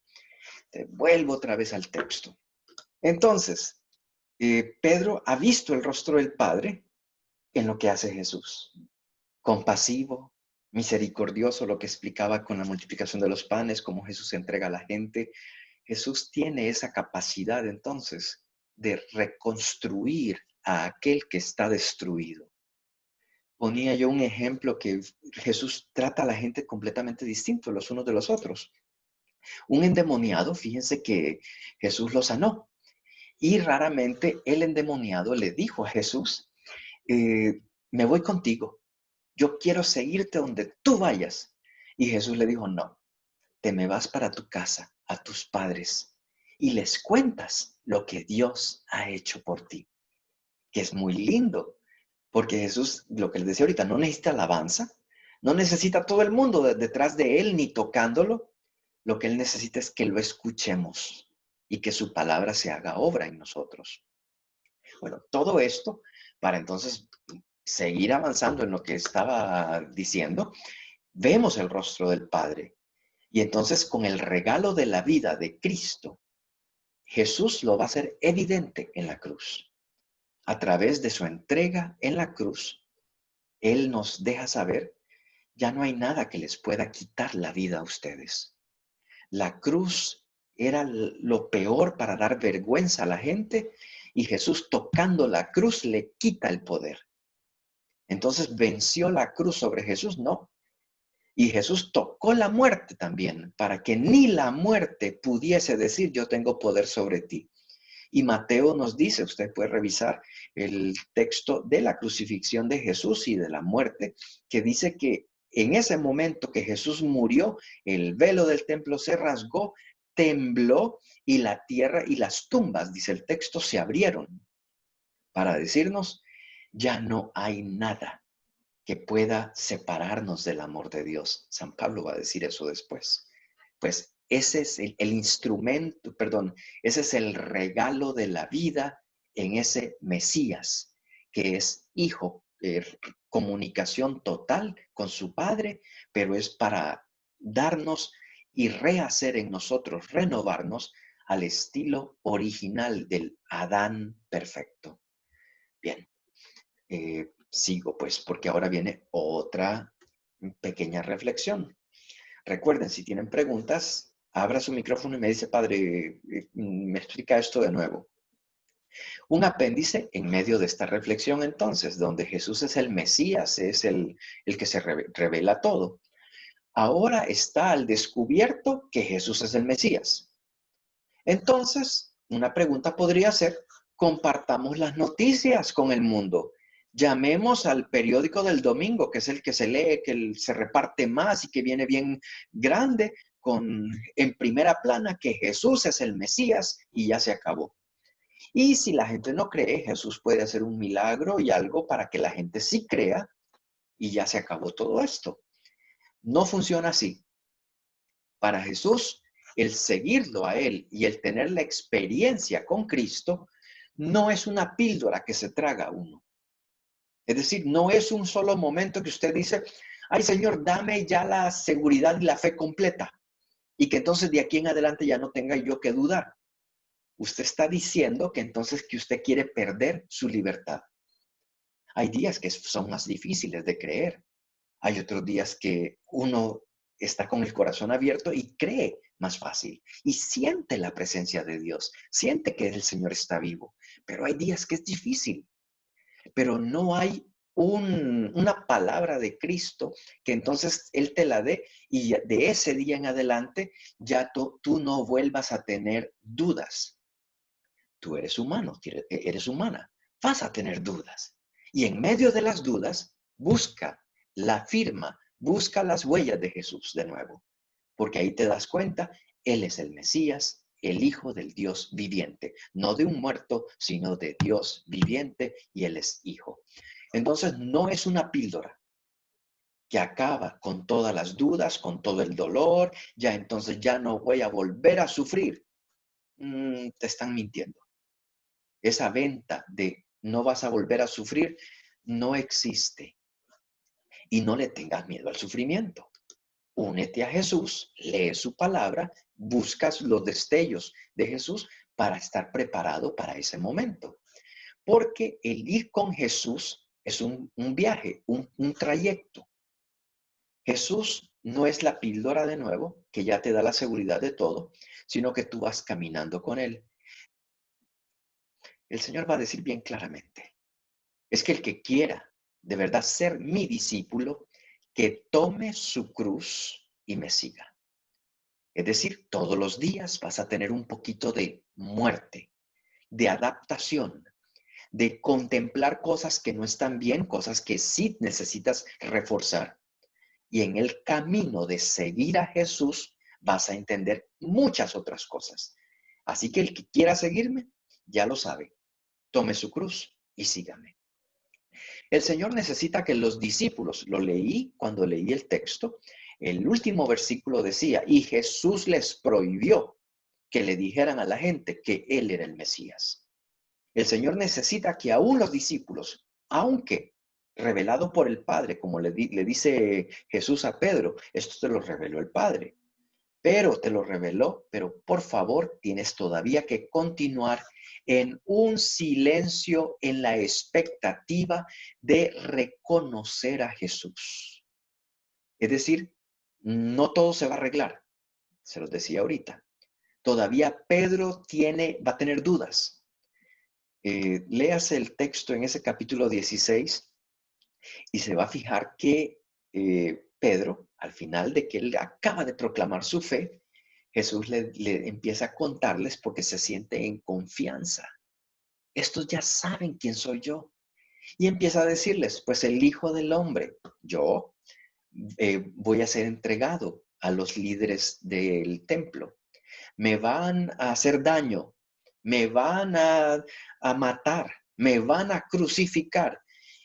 Te vuelvo otra vez al texto. Entonces, Pedro ha visto el rostro del Padre en lo que hace Jesús. Compasivo, misericordioso, lo que explicaba con la multiplicación de los panes, cómo Jesús se entrega a la gente. Jesús tiene esa capacidad entonces de reconstruir a aquel que está destruido. Ponía yo un ejemplo que Jesús trata a la gente completamente distinto los unos de los otros. Un endemoniado, fíjense que Jesús lo sanó y raramente el endemoniado le dijo a Jesús, me voy contigo. Yo quiero seguirte donde tú vayas. Y Jesús le dijo, no, te me vas para tu casa, a tus padres y les cuentas lo que Dios ha hecho por ti, que es muy lindo, porque Jesús, lo que les decía ahorita, no necesita alabanza, no necesita todo el mundo detrás de él ni tocándolo. Lo que él necesita es que lo escuchemos y que su palabra se haga obra en nosotros. Bueno, todo esto para entonces seguir avanzando en lo que estaba diciendo, vemos el rostro del Padre. Y entonces con el regalo de la vida de Cristo, Jesús lo va a hacer evidente en la cruz. A través de su entrega en la cruz, Él nos deja saber, ya no hay nada que les pueda quitar la vida a ustedes. La cruz era lo peor para dar vergüenza a la gente y Jesús tocando la cruz le quita el poder. Entonces, ¿venció la cruz sobre Jesús? No. Y Jesús tocó la muerte también para que ni la muerte pudiese decir yo tengo poder sobre ti. Y Mateo nos dice, usted puede revisar el texto de la crucifixión de Jesús y de la muerte, que dice que en ese momento que Jesús murió, el velo del templo se rasgó, tembló y la tierra y las tumbas, dice el texto, se abrieron para decirnos, ya no hay nada que pueda separarnos del amor de Dios. San Pablo va a decir eso después. Pues ese es el instrumento, perdón, ese es el regalo de la vida en ese Mesías, que es hijo, comunicación total con su Padre, pero es para darnos y rehacer en nosotros, renovarnos al estilo original del Adán perfecto. Bien, sigo pues, porque ahora viene otra pequeña reflexión. Recuerden, si tienen preguntas, abra su micrófono y me dice, padre, me explica esto de nuevo. Un apéndice en medio de esta reflexión entonces, donde Jesús es el Mesías, es el que se revela todo. Ahora está al descubierto que Jesús es el Mesías. Entonces, una pregunta podría ser, compartamos las noticias con el mundo. Llamemos al periódico del domingo, que es el que se lee, que se reparte más y que viene bien grande, en primera plana que Jesús es el Mesías y ya se acabó. Y si la gente no cree, Jesús puede hacer un milagro y algo para que la gente sí crea y ya se acabó todo esto. No funciona así. Para Jesús, el seguirlo a Él y el tener la experiencia con Cristo no es una píldora que se traga uno. Es decir, no es un solo momento que usted dice, ay Señor, dame ya la seguridad y la fe completa y que entonces de aquí en adelante ya no tenga yo que dudar. Usted está diciendo que entonces que usted quiere perder su libertad. Hay días que son más difíciles de creer. Hay otros días que uno está con el corazón abierto y cree más fácil y siente la presencia de Dios, siente que el Señor está vivo, pero hay días que es difícil, pero no hay una palabra de Cristo que entonces Él te la dé y de ese día en adelante ya tú no vuelvas a tener dudas. Tú eres humano, eres humana, vas a tener dudas. Y en medio de las dudas, busca la firma, busca las huellas de Jesús de nuevo, porque ahí te das cuenta, Él es el Mesías, el Hijo del Dios viviente, no de un muerto, sino de Dios viviente y Él es Hijo. Entonces, no es una píldora que acaba con todas las dudas, con todo el dolor, ya entonces ya no voy a volver a sufrir. Te están mintiendo. Esa venta de no vas a volver a sufrir no existe. Y no le tengas miedo al sufrimiento. Únete a Jesús, lee su palabra, buscas los destellos de Jesús para estar preparado para ese momento. Porque el ir con Jesús es un viaje, un trayecto. Jesús no es la píldora de nuevo, que ya te da la seguridad de todo, sino que tú vas caminando con Él. El Señor va a decir bien claramente, es que el que quiera de verdad ser mi discípulo, que tome su cruz y me siga. Es decir, todos los días vas a tener un poquito de muerte, de adaptación, de contemplar cosas que no están bien, cosas que sí necesitas reforzar. Y en el camino de seguir a Jesús vas a entender muchas otras cosas. Así que el que quiera seguirme, ya lo sabe. Tome su cruz y sígame. El Señor necesita que los discípulos, lo leí cuando leí el texto, el último versículo decía, y Jesús les prohibió que le dijeran a la gente que Él era el Mesías. El Señor necesita que aún los discípulos, aunque revelado por el Padre, como le dice Jesús a Pedro, esto te lo reveló el Padre, pero te lo reveló, pero por favor tienes todavía que continuar en un silencio, en la expectativa de reconocer a Jesús. Es decir, no todo se va a arreglar, se los decía ahorita. Todavía Pedro va a tener dudas. Léase el texto en ese capítulo 16 y se va a fijar que Pedro, al final de que él acaba de proclamar su fe, Jesús le empieza a contarles porque se siente en confianza. Estos ya saben quién soy yo. Y empieza a decirles, pues el Hijo del Hombre, yo voy a ser entregado a los líderes del templo. Me van a hacer daño, me van a matar, me van a crucificar.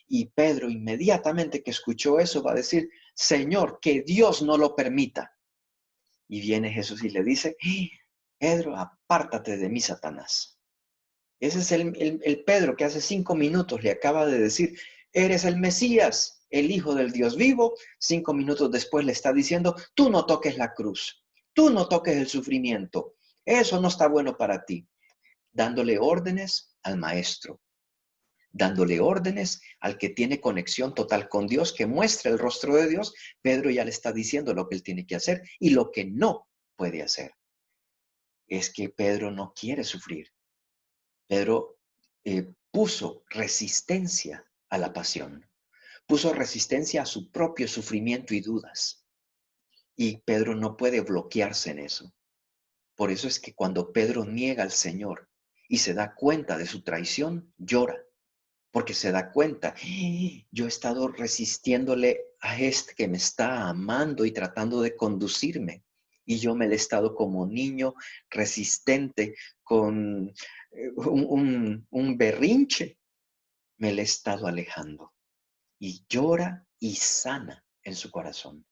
Y Pedro inmediatamente que escuchó eso va a decir, Señor, que Dios no lo permita. Y viene Jesús y le dice, Pedro, apártate de mí, Satanás. Ese es el Pedro que hace 5 minutos le acaba de decir, eres el Mesías, el Hijo del Dios vivo. 5 minutos después le está diciendo, tú no toques la cruz, tú no toques el sufrimiento. Eso no está bueno para ti. Dándole órdenes al maestro, dándole órdenes al que tiene conexión total con Dios, que muestra el rostro de Dios. Pedro ya le está diciendo lo que él tiene que hacer y lo que no puede hacer. Es que Pedro no quiere sufrir. Pedro puso resistencia a la pasión, puso resistencia a su propio sufrimiento y dudas. Y Pedro no puede bloquearse en eso. Por eso es que cuando Pedro niega al Señor y se da cuenta de su traición, llora. Porque se da cuenta, yo he estado resistiéndole a este que me está amando y tratando de conducirme. Y yo me he estado como niño resistente con un berrinche. Me le he estado alejando. Y llora y sana en su corazón.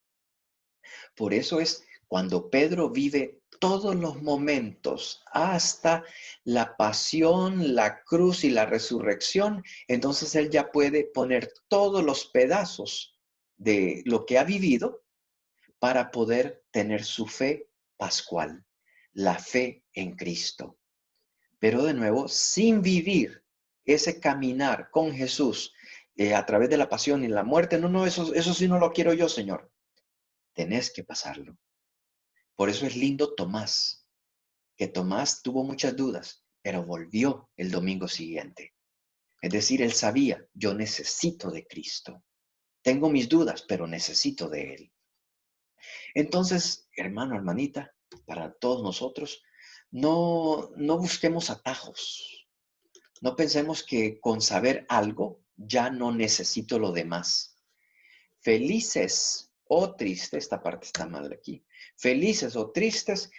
Por eso es cuando Pedro vive todos los momentos hasta la pasión, la cruz y la resurrección, entonces él ya puede poner todos los pedazos de lo que ha vivido para poder tener su fe pascual, la fe en Cristo. Pero de nuevo, sin vivir ese caminar con Jesús a través de la pasión y la muerte, no, eso sí no lo quiero yo, Señor. Tenés que pasarlo. Por eso es lindo Tomás, que Tomás tuvo muchas dudas, pero volvió el domingo siguiente. Es decir, él sabía, yo necesito de Cristo. Tengo mis dudas, pero necesito de Él. Entonces, hermano, hermanita, para todos nosotros, no busquemos atajos. No pensemos que con saber algo ya no necesito lo demás. Felices o tristes, esta parte está mal aquí, felices o tristes,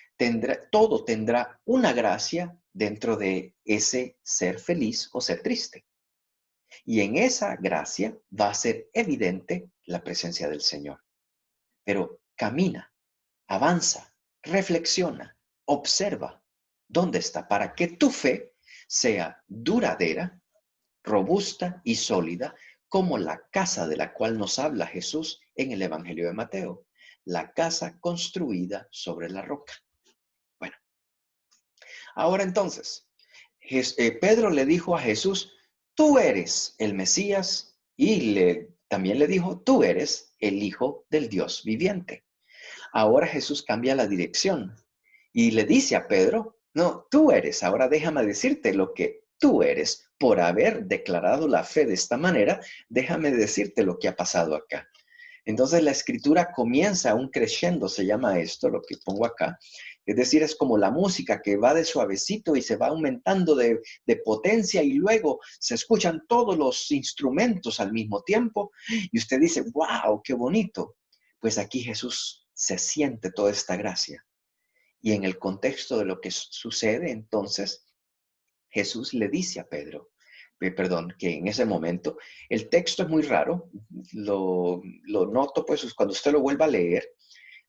todo tendrá una gracia dentro de ese ser feliz o ser triste. Y en esa gracia va a ser evidente la presencia del Señor. Pero camina, avanza, reflexiona, observa dónde está para que tu fe sea duradera, robusta y sólida como la casa de la cual nos habla Jesús en el Evangelio de Mateo, la casa construida sobre la roca. Bueno, ahora entonces, Pedro le dijo a Jesús, tú eres el Mesías, y también le dijo, tú eres el Hijo del Dios viviente. Ahora Jesús cambia la dirección y le dice a Pedro, no, tú eres, ahora déjame decirte lo que tú eres por haber declarado la fe de esta manera, déjame decirte lo que ha pasado acá. Entonces la escritura comienza un crescendo, se llama esto, lo que pongo acá. Es decir, es como la música que va de suavecito y se va aumentando de potencia y luego se escuchan todos los instrumentos al mismo tiempo y usted dice, wow, qué bonito. Pues aquí Jesús se siente toda esta gracia. Y en el contexto de lo que sucede, entonces, Jesús le dice a Pedro, perdón, que en ese momento, el texto es muy raro, lo noto, pues cuando usted lo vuelva a leer,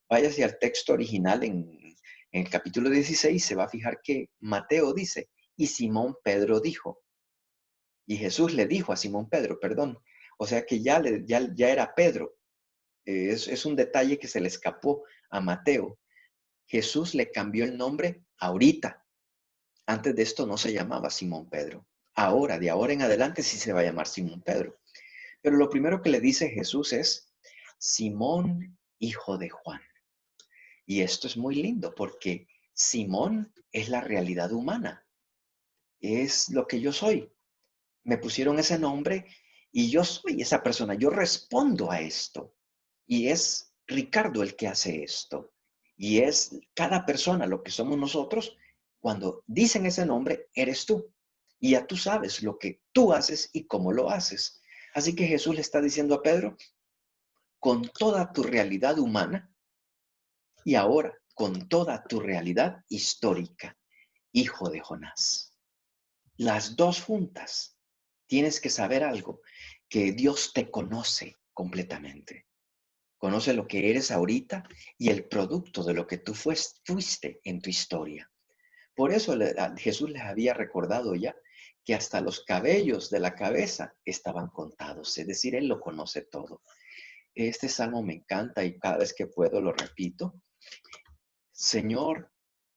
váyase al texto original en el capítulo 16, se va a fijar que Mateo dice, y Simón Pedro dijo, y Jesús le dijo a Simón Pedro, perdón, o sea que ya era Pedro. Es un detalle que se le escapó a Mateo. Jesús le cambió el nombre ahorita. Antes de esto no se llamaba Simón Pedro. Ahora, de ahora en adelante sí se va a llamar Simón Pedro. Pero lo primero que le dice Jesús es, Simón, hijo de Juan. Y esto es muy lindo porque Simón es la realidad humana. Es lo que yo soy. Me pusieron ese nombre y yo soy esa persona. Yo respondo a esto. Y es Ricardo el que hace esto. Y es cada persona, lo que somos nosotros, cuando dicen ese nombre, eres tú. Y ya tú sabes lo que tú haces y cómo lo haces. Así que Jesús le está diciendo a Pedro, con toda tu realidad humana y ahora con toda tu realidad histórica, hijo de Jonás. Las dos juntas. Tienes que saber algo, que Dios te conoce completamente. Conoce lo que eres ahorita y el producto de lo que tú fuiste en tu historia. Por eso Jesús les había recordado ya que hasta los cabellos de la cabeza estaban contados, es decir, Él lo conoce todo. Este salmo me encanta y cada vez que puedo lo repito. Señor,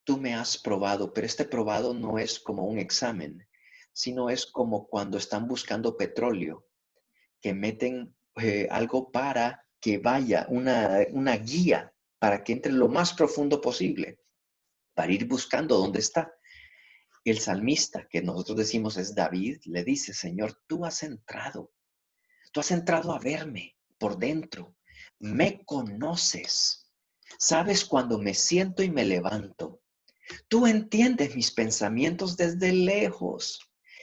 tú me has probado, pero este probado no es como un examen, sino es como cuando están buscando petróleo, que meten algo para que vaya, una guía para que entre lo más profundo posible, para ir buscando dónde está. El salmista, que nosotros decimos es David, le dice, Señor, tú has entrado a verme por dentro, me conoces, sabes cuando me siento y me levanto. Tú entiendes mis pensamientos desde lejos.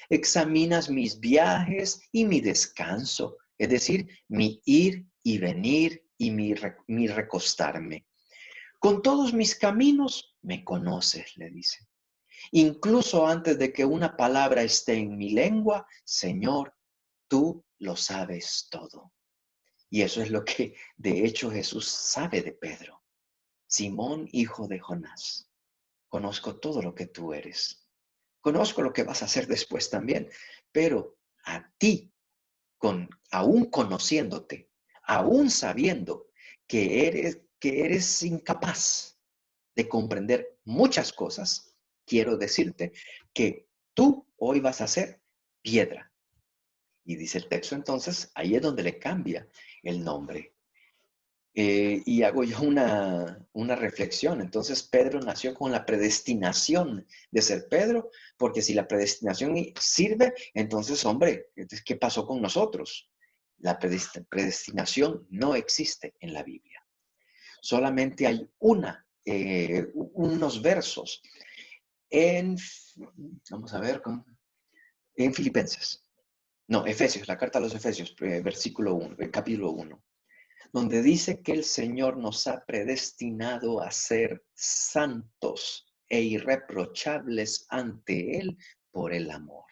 Examinas mis viajes y mi descanso, es decir, mi ir y venir y mi recostarme. Con todos mis caminos me conoces, le dice. Incluso antes de que una palabra esté en mi lengua, Señor, tú lo sabes todo. Y eso es lo que de hecho Jesús sabe de Pedro. Simón, hijo de Jonás. Conozco todo lo que tú eres. Conozco lo que vas a hacer después también, pero a ti, aún conociéndote, aún sabiendo que eres incapaz de comprender muchas cosas, quiero decirte que tú hoy vas a ser piedra. Y dice el texto entonces, ahí es donde le cambia el nombre. Y hago yo una reflexión. Entonces, Pedro nació con la predestinación de ser Pedro, porque si la predestinación sirve, entonces, hombre, ¿qué pasó con nosotros? La predestinación no existe en la Biblia. Solamente hay unos versos en, vamos a ver, en Filipenses. No, Efesios, la carta a los Efesios, versículo 1, capítulo 1. Donde dice que el Señor nos ha predestinado a ser santos e irreprochables ante Él por el amor.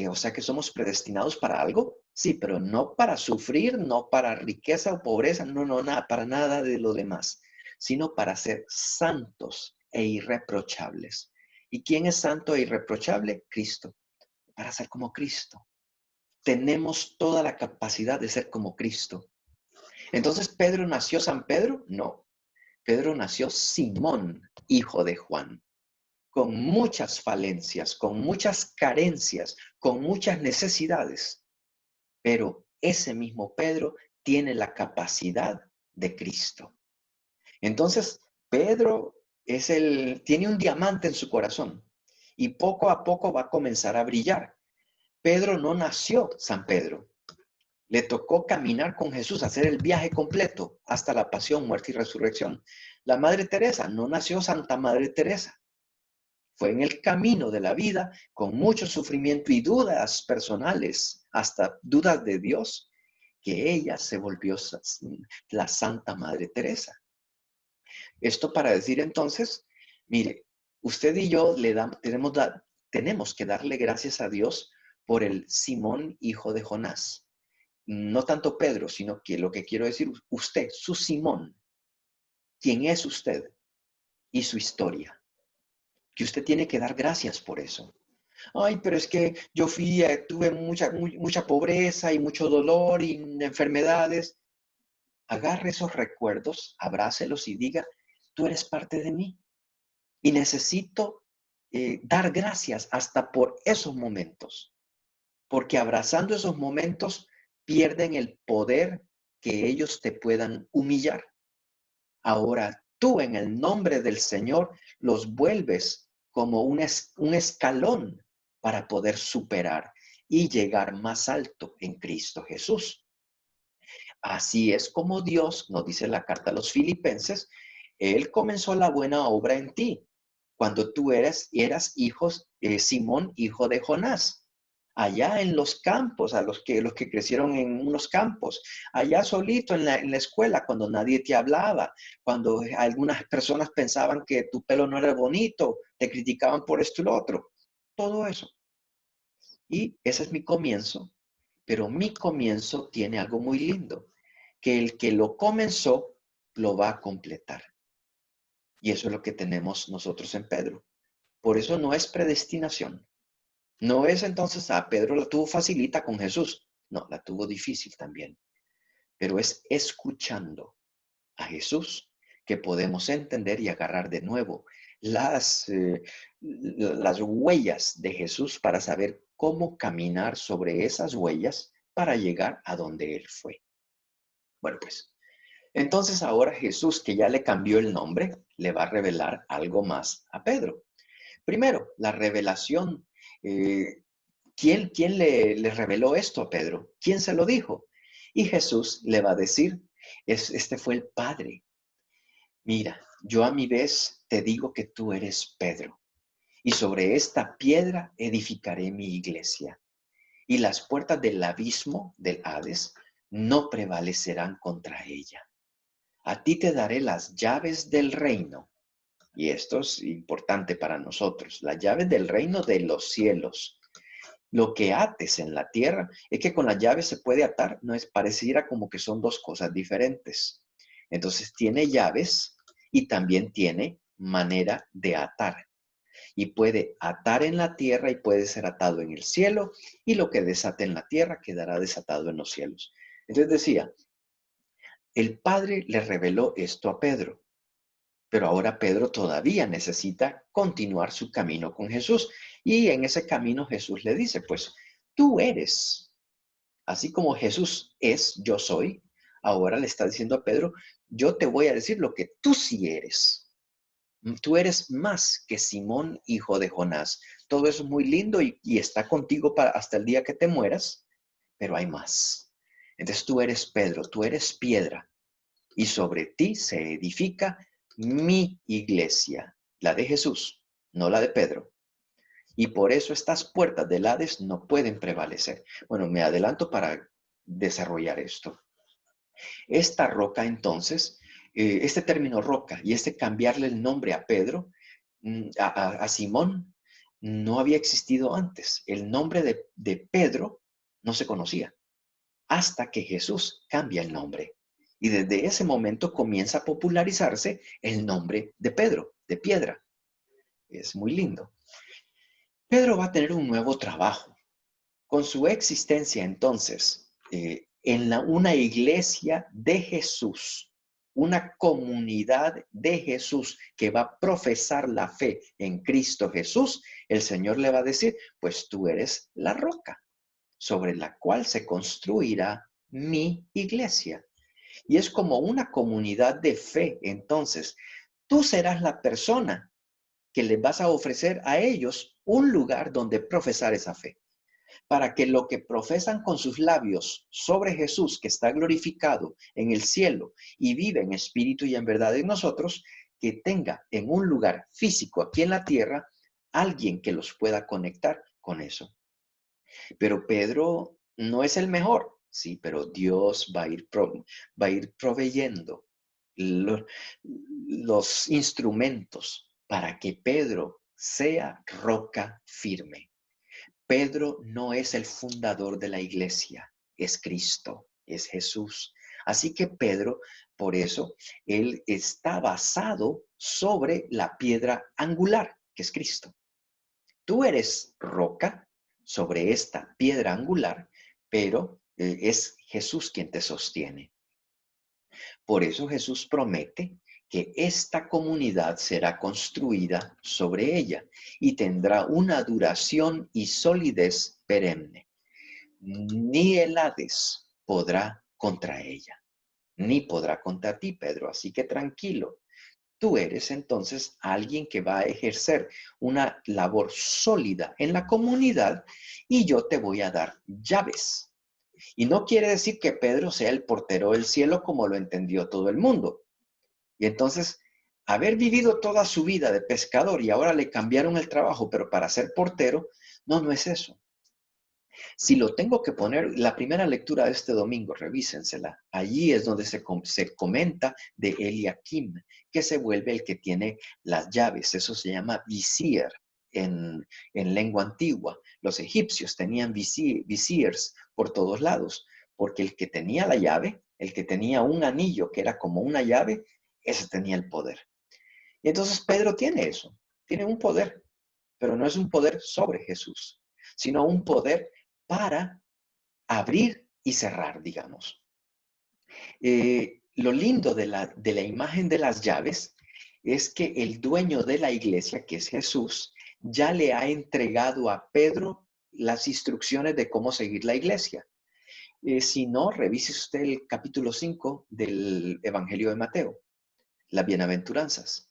O sea que somos predestinados para algo, sí, pero no para sufrir, no para riqueza o pobreza, no, nada, para nada de lo demás, sino para ser santos e irreprochables. ¿Y quién es santo e irreprochable? Cristo, para ser como Cristo. Tenemos toda la capacidad de ser como Cristo. Entonces, ¿Pedro nació San Pedro? No. Pedro nació Simón, hijo de Juan, con muchas falencias, con muchas carencias, con muchas necesidades. Pero ese mismo Pedro tiene la capacidad de Cristo. Entonces, Pedro tiene un diamante en su corazón y poco a poco va a comenzar a brillar. Pedro no nació San Pedro. Le tocó caminar con Jesús, hacer el viaje completo hasta la pasión, muerte y resurrección. La Madre Teresa no nació Santa Madre Teresa. Fue en el camino de la vida, con mucho sufrimiento y dudas personales, hasta dudas de Dios, que ella se volvió la Santa Madre Teresa. Esto para decir entonces, mire, usted y yo tenemos que darle gracias a Dios por el Simón, hijo de Jonás. No tanto Pedro, sino que lo que quiero decir, usted, su Simón, quién es usted y su historia, que usted tiene que dar gracias por eso. Ay, pero es que yo tuve mucha pobreza y mucho dolor y enfermedades. Agarre esos recuerdos, abrácelos y diga, tú eres parte de mí y necesito dar gracias hasta por esos momentos, porque abrazando esos momentos pierden el poder que ellos te puedan humillar. Ahora tú en el nombre del Señor los vuelves como un escalón para poder superar y llegar más alto en Cristo Jesús. Así es como Dios, nos dice la carta a los Filipenses, Él comenzó la buena obra en ti cuando tú eras Simón, hijo de Jonás, allá en los campos, los que crecieron en unos campos, allá solito en la escuela, cuando nadie te hablaba, cuando algunas personas pensaban que tu pelo no era bonito, te criticaban por esto y lo otro, todo eso. Y ese es mi comienzo, pero mi comienzo tiene algo muy lindo, que el que lo comenzó lo va a completar. Y eso es lo que tenemos nosotros en Pedro. Por eso no es predestinación. No es entonces, Pedro la tuvo facilita con Jesús. No, la tuvo difícil también. Pero es escuchando a Jesús que podemos entender y agarrar de nuevo las huellas de Jesús para saber cómo caminar sobre esas huellas para llegar a donde Él fue. Bueno, pues, entonces ahora Jesús, que ya le cambió el nombre, le va a revelar algo más a Pedro. Primero, la revelación. ¿Quién le reveló esto a Pedro? ¿Quién se lo dijo? Y Jesús le va a decir, este fue el Padre. Mira, yo a mi vez te digo que tú eres Pedro, y sobre esta piedra edificaré mi iglesia, y las puertas del abismo, del Hades, no prevalecerán contra ella. A ti te daré las llaves del reino, y esto es importante para nosotros, las llaves del reino de los cielos. Lo que ates en la tierra, es que con las llaves se puede atar, no es pareciera como que son dos cosas diferentes. Entonces tiene llaves y también tiene manera de atar. Y puede atar en la tierra y puede ser atado en el cielo, y lo que desate en la tierra quedará desatado en los cielos. Entonces decía, el Padre le reveló esto a Pedro, pero ahora Pedro todavía necesita continuar su camino con Jesús. Y en ese camino Jesús le dice, pues tú eres, así como Jesús es, yo soy, ahora le está diciendo a Pedro, yo te voy a decir lo que tú sí eres. Tú eres más que Simón, hijo de Jonás. Todo eso es muy lindo y está contigo hasta el día que te mueras, pero hay más. Entonces tú eres Pedro, tú eres piedra, y sobre ti se edifica mi iglesia, la de Jesús, no la de Pedro. Y por eso estas puertas del Hades no pueden prevalecer. Bueno, me adelanto para desarrollar esto. Esta roca entonces, este término roca y este cambiarle el nombre a Pedro, a Simón, no había existido antes. El nombre de Pedro no se conocía hasta que Jesús cambia el nombre. Y desde ese momento comienza a popularizarse el nombre de Pedro, de piedra. Es muy lindo. Pedro va a tener un nuevo trabajo. Con su existencia entonces en una iglesia de Jesús, una comunidad de Jesús que va a profesar la fe en Cristo Jesús, el Señor le va a decir, pues tú eres la roca sobre la cual se construirá mi iglesia. Y es como una comunidad de fe. Entonces, tú serás la persona que les vas a ofrecer a ellos un lugar donde profesar esa fe, para que lo que profesan con sus labios sobre Jesús, que está glorificado en el cielo y vive en espíritu y en verdad en nosotros, que tenga en un lugar físico aquí en la tierra alguien que los pueda conectar con eso. Pero Pedro no es el mejor, sí, pero Dios va a ir proveyendo lo- los instrumentos para que Pedro sea roca firme. Pedro no es el fundador de la iglesia, es Cristo, es Jesús. Así que Pedro, por eso, él está basado sobre la piedra angular, que es Cristo. Tú eres roca sobre esta piedra angular, pero es Jesús quien te sostiene. Por eso Jesús promete que esta comunidad será construida sobre ella y tendrá una duración y solidez perenne. Ni el Hades podrá contra ella, ni podrá contra ti, Pedro. Así que tranquilo. Tú eres entonces alguien que va a ejercer una labor sólida en la comunidad y yo te voy a dar llaves. Y no quiere decir que Pedro sea el portero del cielo como lo entendió todo el mundo. Y entonces, haber vivido toda su vida de pescador y ahora le cambiaron el trabajo, pero para ser portero, no, no es eso. Si lo tengo que poner, la primera lectura de este domingo, revísensela. Allí es donde se comenta de Eliakim, que se vuelve el que tiene las llaves. Eso se llama visir en lengua antigua. Los egipcios tenían visirs por todos lados, porque el que tenía la llave, el que tenía un anillo que era como una llave, ese tenía el poder. Y entonces Pedro tiene eso, tiene un poder, pero no es un poder sobre Jesús, sino un poder para abrir y cerrar, digamos. Lo lindo de la imagen de las llaves es que el dueño de la iglesia, que es Jesús, ya le ha entregado a Pedro las instrucciones de cómo seguir la iglesia. Si no, revise usted el capítulo 5 del Evangelio de Mateo, las bienaventuranzas.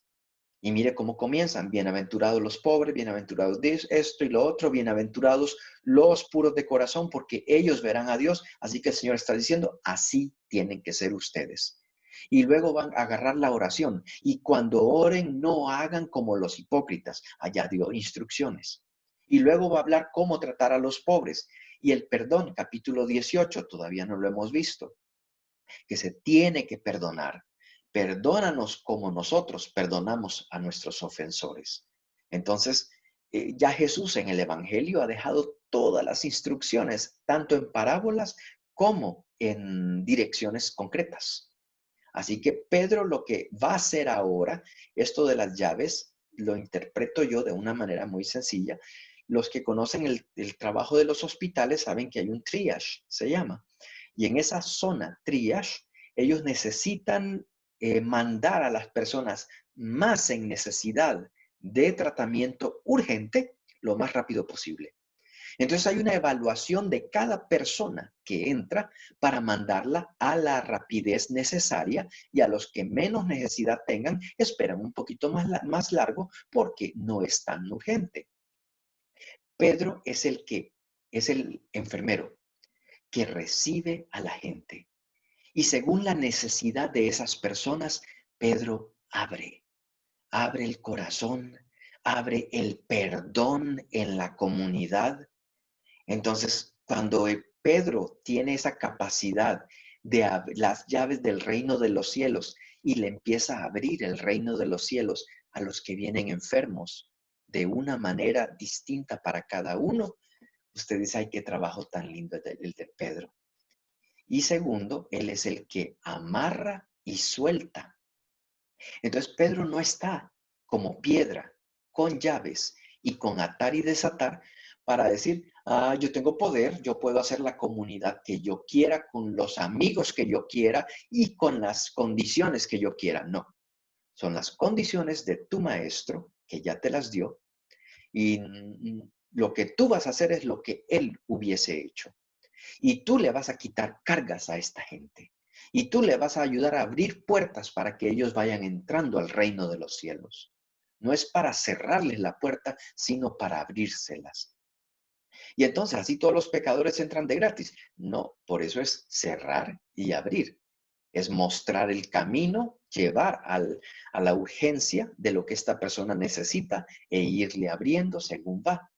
Y mire cómo comienzan, bienaventurados los pobres, bienaventurados de esto y lo otro, bienaventurados los puros de corazón, porque ellos verán a Dios. Así que el Señor está diciendo, así tienen que ser ustedes. Y luego van a agarrar la oración. Y cuando oren, no hagan como los hipócritas. Allá dio instrucciones. Y luego va a hablar cómo tratar a los pobres. Y el perdón, capítulo 18, todavía no lo hemos visto, que se tiene que perdonar. Perdónanos como nosotros perdonamos a nuestros ofensores. Entonces, ya Jesús en el Evangelio ha dejado todas las instrucciones, tanto en parábolas como en direcciones concretas. Así que Pedro lo que va a hacer ahora, esto de las llaves, lo interpreto yo de una manera muy sencilla. Los que conocen el trabajo de los hospitales saben que hay un triage, se llama. Y en esa zona triage, ellos necesitan mandar a las personas más en necesidad de tratamiento urgente lo más rápido posible. Entonces hay una evaluación de cada persona que entra para mandarla a la rapidez necesaria y a los que menos necesidad tengan esperan un poquito más largo porque no es tan urgente. Pedro es el enfermero que recibe a la gente. Y según la necesidad de esas personas, Pedro abre el corazón, abre el perdón en la comunidad. Entonces, cuando Pedro tiene esa capacidad de las llaves del reino de los cielos y le empieza a abrir el reino de los cielos a los que vienen enfermos de una manera distinta para cada uno, usted dice, ay, qué trabajo tan lindo el de Pedro. Y segundo, él es el que amarra y suelta. Entonces Pedro no está como piedra, con llaves y con atar y desatar para decir, ah, yo tengo poder, yo puedo hacer la comunidad que yo quiera, con los amigos que yo quiera y con las condiciones que yo quiera. No, son las condiciones de tu maestro que ya te las dio y lo que tú vas a hacer es lo que él hubiese hecho. Y tú le vas a quitar cargas a esta gente. Y tú le vas a ayudar a abrir puertas para que ellos vayan entrando al reino de los cielos. No es para cerrarles la puerta, sino para abrírselas. Y entonces así todos los pecadores entran de gratis. No, por eso es cerrar y abrir. Es mostrar el camino, llevar a la urgencia de lo que esta persona necesita e irle abriendo según va.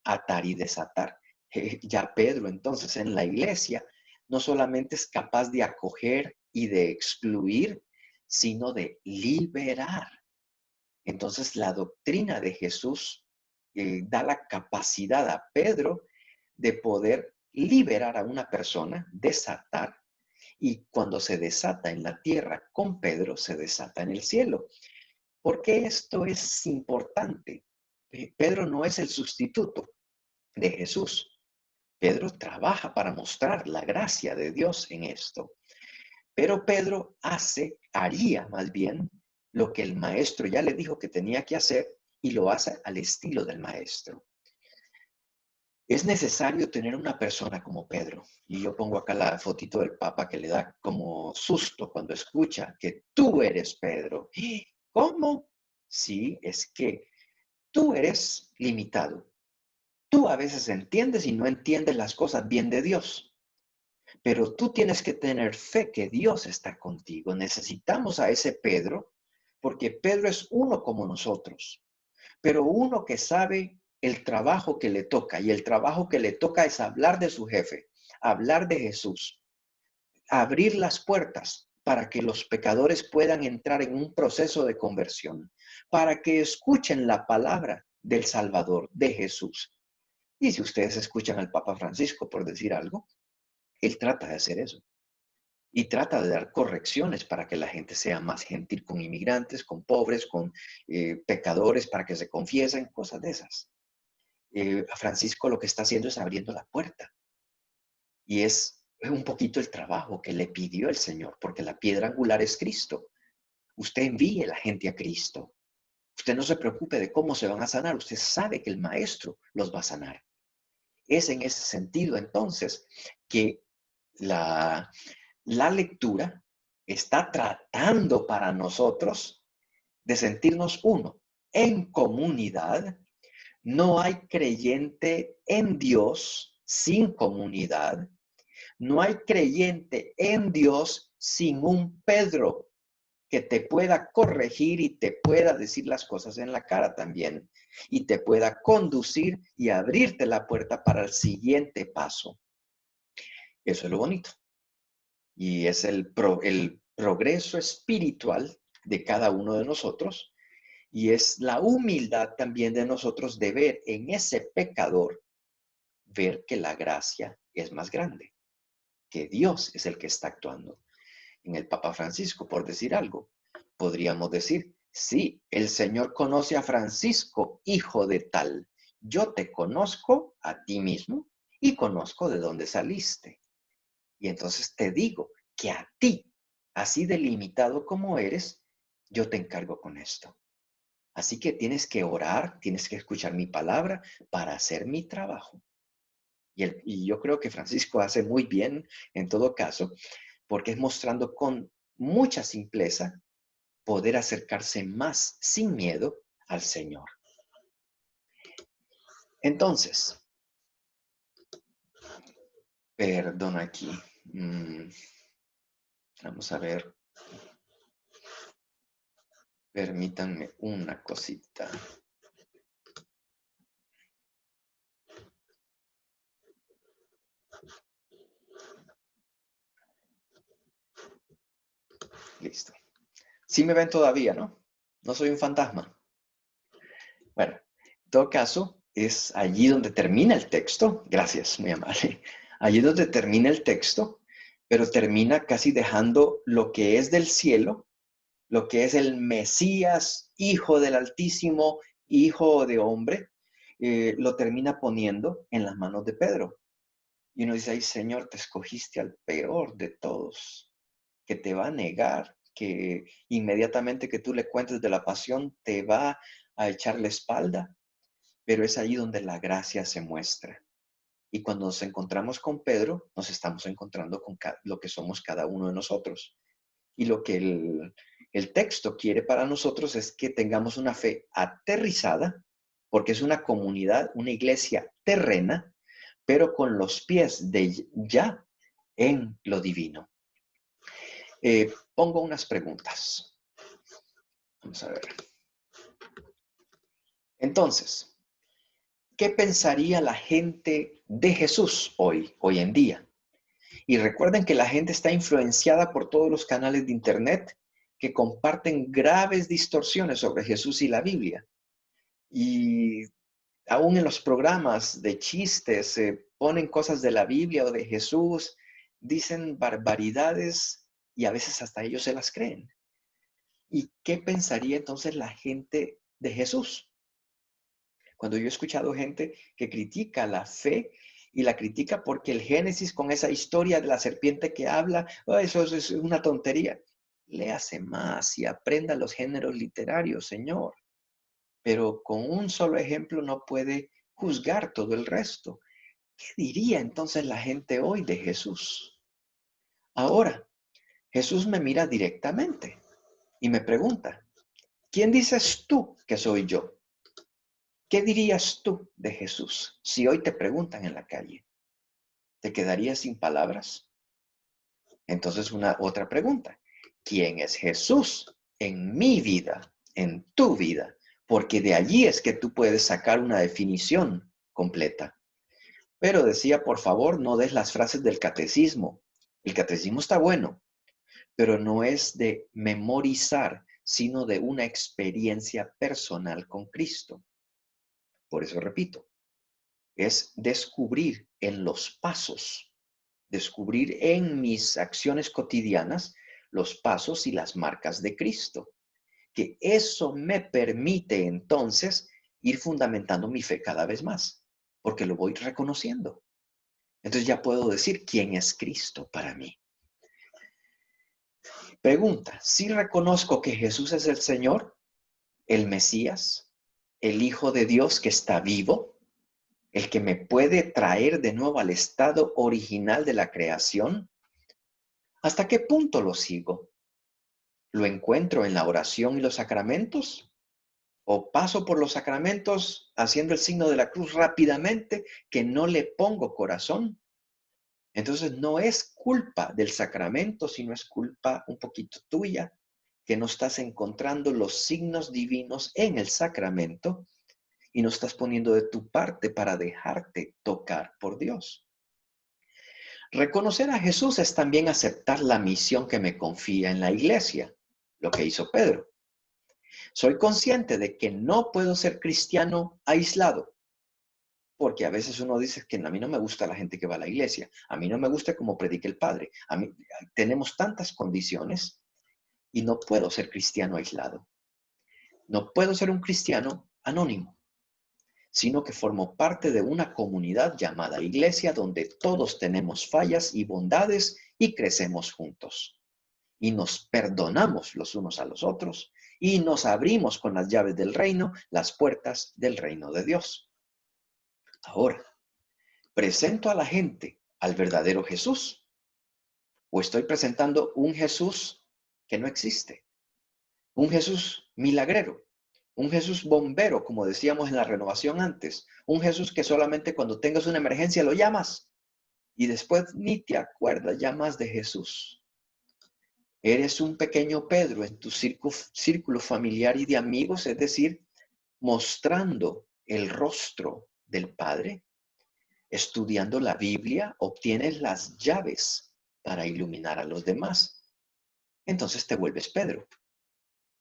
Atar y desatar. Ya Pedro entonces en la iglesia no solamente es capaz de acoger y de excluir, sino de liberar. Entonces, la doctrina de Jesús da la capacidad a Pedro de poder liberar a una persona, desatar, y cuando se desata en la tierra con Pedro, se desata en el cielo. ¿Por qué esto es importante? Pedro no es el sustituto de Jesús. Pedro trabaja para mostrar la gracia de Dios en esto. Pero Pedro haría más bien lo que el maestro ya le dijo que tenía que hacer y lo hace al estilo del maestro. Es necesario tener una persona como Pedro. Y yo pongo acá la fotito del Papa que le da como susto cuando escucha que tú eres Pedro. ¿Cómo? Sí, es que tú eres limitado. Tú a veces entiendes y no entiendes las cosas bien de Dios. Pero tú tienes que tener fe que Dios está contigo. Necesitamos a ese Pedro, porque Pedro es uno como nosotros, pero uno que sabe el trabajo que le toca, y el trabajo que le toca es hablar de su jefe, hablar de Jesús, abrir las puertas para que los pecadores puedan entrar en un proceso de conversión, para que escuchen la palabra del Salvador, de Jesús. Y si ustedes escuchan al Papa Francisco, por decir algo, él trata de hacer eso. Y trata de dar correcciones para que la gente sea más gentil con inmigrantes, con pobres, con pecadores, para que se confiesen, cosas de esas. A Francisco lo que está haciendo es abriendo la puerta. Y es un poquito el trabajo que le pidió el Señor, porque la piedra angular es Cristo. Usted envíe a la gente a Cristo. Usted no se preocupe de cómo se van a sanar. Usted sabe que el Maestro los va a sanar. Es en ese sentido, entonces, que la lectura está tratando para nosotros de sentirnos uno, en comunidad. No hay creyente en Dios sin comunidad. No hay creyente en Dios sin un Pedro que te pueda corregir y te pueda decir las cosas en la cara también, y te pueda conducir y abrirte la puerta para el siguiente paso. Eso es lo bonito. Y es el progreso espiritual de cada uno de nosotros, y es la humildad también de nosotros de ver en ese pecador, ver que la gracia es más grande, que Dios es el que está actuando. En el Papa Francisco, por decir algo, podríamos decir, sí, el Señor conoce a Francisco, hijo de tal. Yo te conozco a ti mismo y conozco de dónde saliste. Y entonces te digo que a ti, así delimitado como eres, yo te encargo con esto. Así que tienes que orar, tienes que escuchar mi palabra para hacer mi trabajo. Y yo creo que Francisco hace muy bien en todo caso, porque es mostrando con mucha simpleza poder acercarse más sin miedo al Señor. Entonces, perdón aquí. Vamos a ver. Permítanme una cosita. Listo. Sí me ven todavía, ¿no? No soy un fantasma. Bueno, en todo caso, es allí donde termina el texto. Gracias, muy amable. Allí donde termina el texto, pero termina casi dejando lo que es del cielo, lo que es el Mesías, Hijo del Altísimo, Hijo de hombre, lo termina poniendo en las manos de Pedro. Y uno dice, ay Señor, te escogiste al peor de todos, que te va a negar, que inmediatamente que tú le cuentes de la pasión, te va a echar la espalda. Pero es ahí donde la gracia se muestra. Y cuando nos encontramos con Pedro, nos estamos encontrando con lo que somos cada uno de nosotros. Y lo que el texto quiere para nosotros es que tengamos una fe aterrizada, porque es una comunidad, una iglesia terrena, pero con los pies de ya en lo divino. Pongo unas preguntas. Vamos a ver. Entonces, ¿qué pensaría la gente de Jesús hoy en día? Y recuerden que la gente está influenciada por todos los canales de internet que comparten graves distorsiones sobre Jesús y la Biblia. Y aún en los programas de chistes se ponen cosas de la Biblia o de Jesús, dicen barbaridades y a veces hasta ellos se las creen. ¿Y qué pensaría entonces la gente de Jesús? Cuando yo he escuchado gente que critica la fe y la critica porque el Génesis con esa historia de la serpiente que habla, oh, eso es una tontería. Léase más y aprenda los géneros literarios, Señor. Pero con un solo ejemplo no puede juzgar todo el resto. ¿Qué diría entonces la gente hoy de Jesús? Ahora, Jesús me mira directamente y me pregunta, ¿quién dices tú que soy yo? ¿Qué dirías tú de Jesús si hoy te preguntan en la calle? ¿Te quedarías sin palabras? Entonces, una otra pregunta. ¿Quién es Jesús en mi vida, en tu vida? Porque de allí es que tú puedes sacar una definición completa. Pero decía, por favor, no des las frases del catecismo. El catecismo está bueno, pero no es de memorizar, sino de una experiencia personal con Cristo. Por eso repito, es descubrir en los pasos, descubrir en mis acciones cotidianas los pasos y las marcas de Cristo. Que eso me permite entonces ir fundamentando mi fe cada vez más, porque lo voy reconociendo. Entonces ya puedo decir quién es Cristo para mí. Pregunta, si reconozco que Jesús es el Señor, el Mesías, el Hijo de Dios que está vivo, el que me puede traer de nuevo al estado original de la creación, ¿hasta qué punto lo sigo? ¿Lo encuentro en la oración y los sacramentos? ¿O paso por los sacramentos haciendo el signo de la cruz rápidamente que no le pongo corazón? Entonces no es culpa del sacramento, sino es culpa un poquito tuya, que no estás encontrando los signos divinos en el sacramento y no estás poniendo de tu parte para dejarte tocar por Dios. Reconocer a Jesús es también aceptar la misión que me confía en la iglesia, lo que hizo Pedro. Soy consciente de que no puedo ser cristiano aislado, porque a veces uno dice que a mí no me gusta la gente que va a la iglesia, a mí no me gusta cómo predica el Padre, a mí tenemos tantas condiciones y no puedo ser cristiano aislado. No puedo ser un cristiano anónimo, sino que formo parte de una comunidad llamada iglesia donde todos tenemos fallas y bondades y crecemos juntos. Y nos perdonamos los unos a los otros y nos abrimos con las llaves del reino, las puertas del reino de Dios. Ahora, ¿presento a la gente al verdadero Jesús? ¿O estoy presentando un Jesús que no existe? Un Jesús milagrero, un Jesús bombero, como decíamos en la renovación antes, un Jesús que solamente cuando tengas una emergencia lo llamas y después ni te acuerdas ya más de Jesús. Eres un pequeño Pedro en tu círculo familiar y de amigos, es decir, mostrando el rostro del Padre, estudiando la Biblia, obtienes las llaves para iluminar a los demás. Entonces te vuelves Pedro,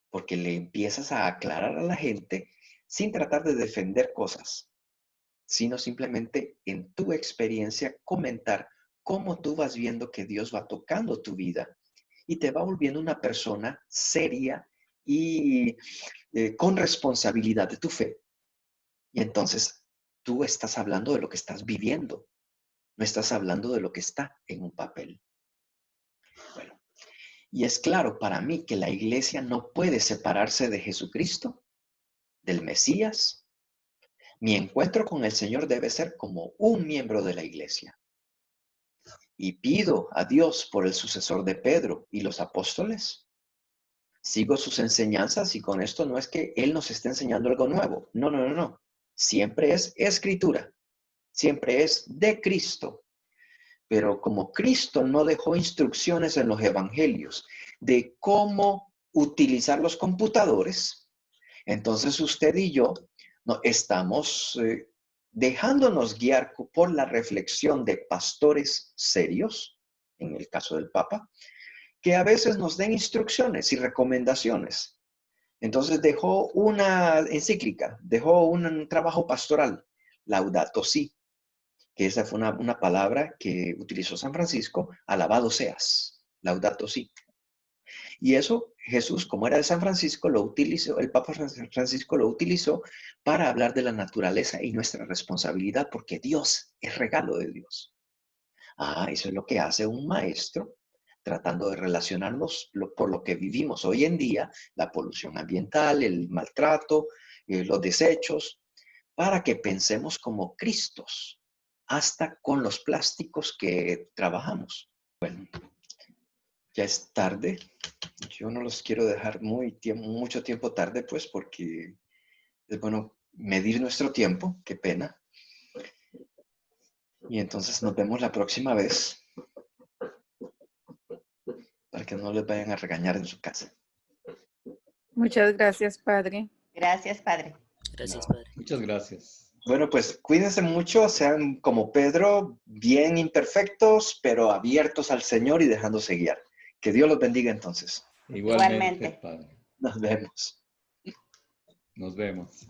porque le empiezas a aclarar a la gente sin tratar de defender cosas, sino simplemente en tu experiencia comentar cómo tú vas viendo que Dios va tocando tu vida y te va volviendo una persona seria y con responsabilidad de tu fe. Y entonces tú estás hablando de lo que estás viviendo, no estás hablando de lo que está en un papel. Bueno, y es claro para mí que la iglesia no puede separarse de Jesucristo, del Mesías. Mi encuentro con el Señor debe ser como un miembro de la iglesia. Y pido a Dios por el sucesor de Pedro y los apóstoles. Sigo sus enseñanzas y con esto no es que Él nos esté enseñando algo nuevo. No, no, no, no. Siempre es escritura. Siempre es de Cristo. Pero como Cristo no dejó instrucciones en los evangelios de cómo utilizar los computadores, entonces usted y yo no, estamos dejándonos guiar por la reflexión de pastores serios, en el caso del Papa, que a veces nos den instrucciones y recomendaciones. Entonces dejó una encíclica, dejó un trabajo pastoral, Laudato Si, que esa fue una palabra que utilizó San Francisco, alabado seas, Laudato Si. Y eso Jesús, como era de San Francisco, lo utilizó, el Papa Francisco lo utilizó para hablar de la naturaleza y nuestra responsabilidad, porque Dios es regalo de Dios. Eso es lo que hace un maestro tratando de relacionarnos por lo que vivimos hoy en día, la polución ambiental, el maltrato, los desechos, para que pensemos como Cristos, hasta con los plásticos que trabajamos. Bueno, ya es tarde. Yo no los quiero dejar mucho tiempo tarde, pues, porque es bueno medir nuestro tiempo, qué pena. Y entonces nos vemos la próxima vez, para que no les vayan a regañar en su casa. Muchas gracias, Padre. Gracias, Padre. Gracias, Padre. Muchas gracias. Bueno, pues cuídense mucho, sean como Pedro, bien imperfectos, pero abiertos al Señor y dejándose guiar. Que Dios los bendiga entonces. Igualmente, Igualmente. Padre. Nos vemos. Nos vemos.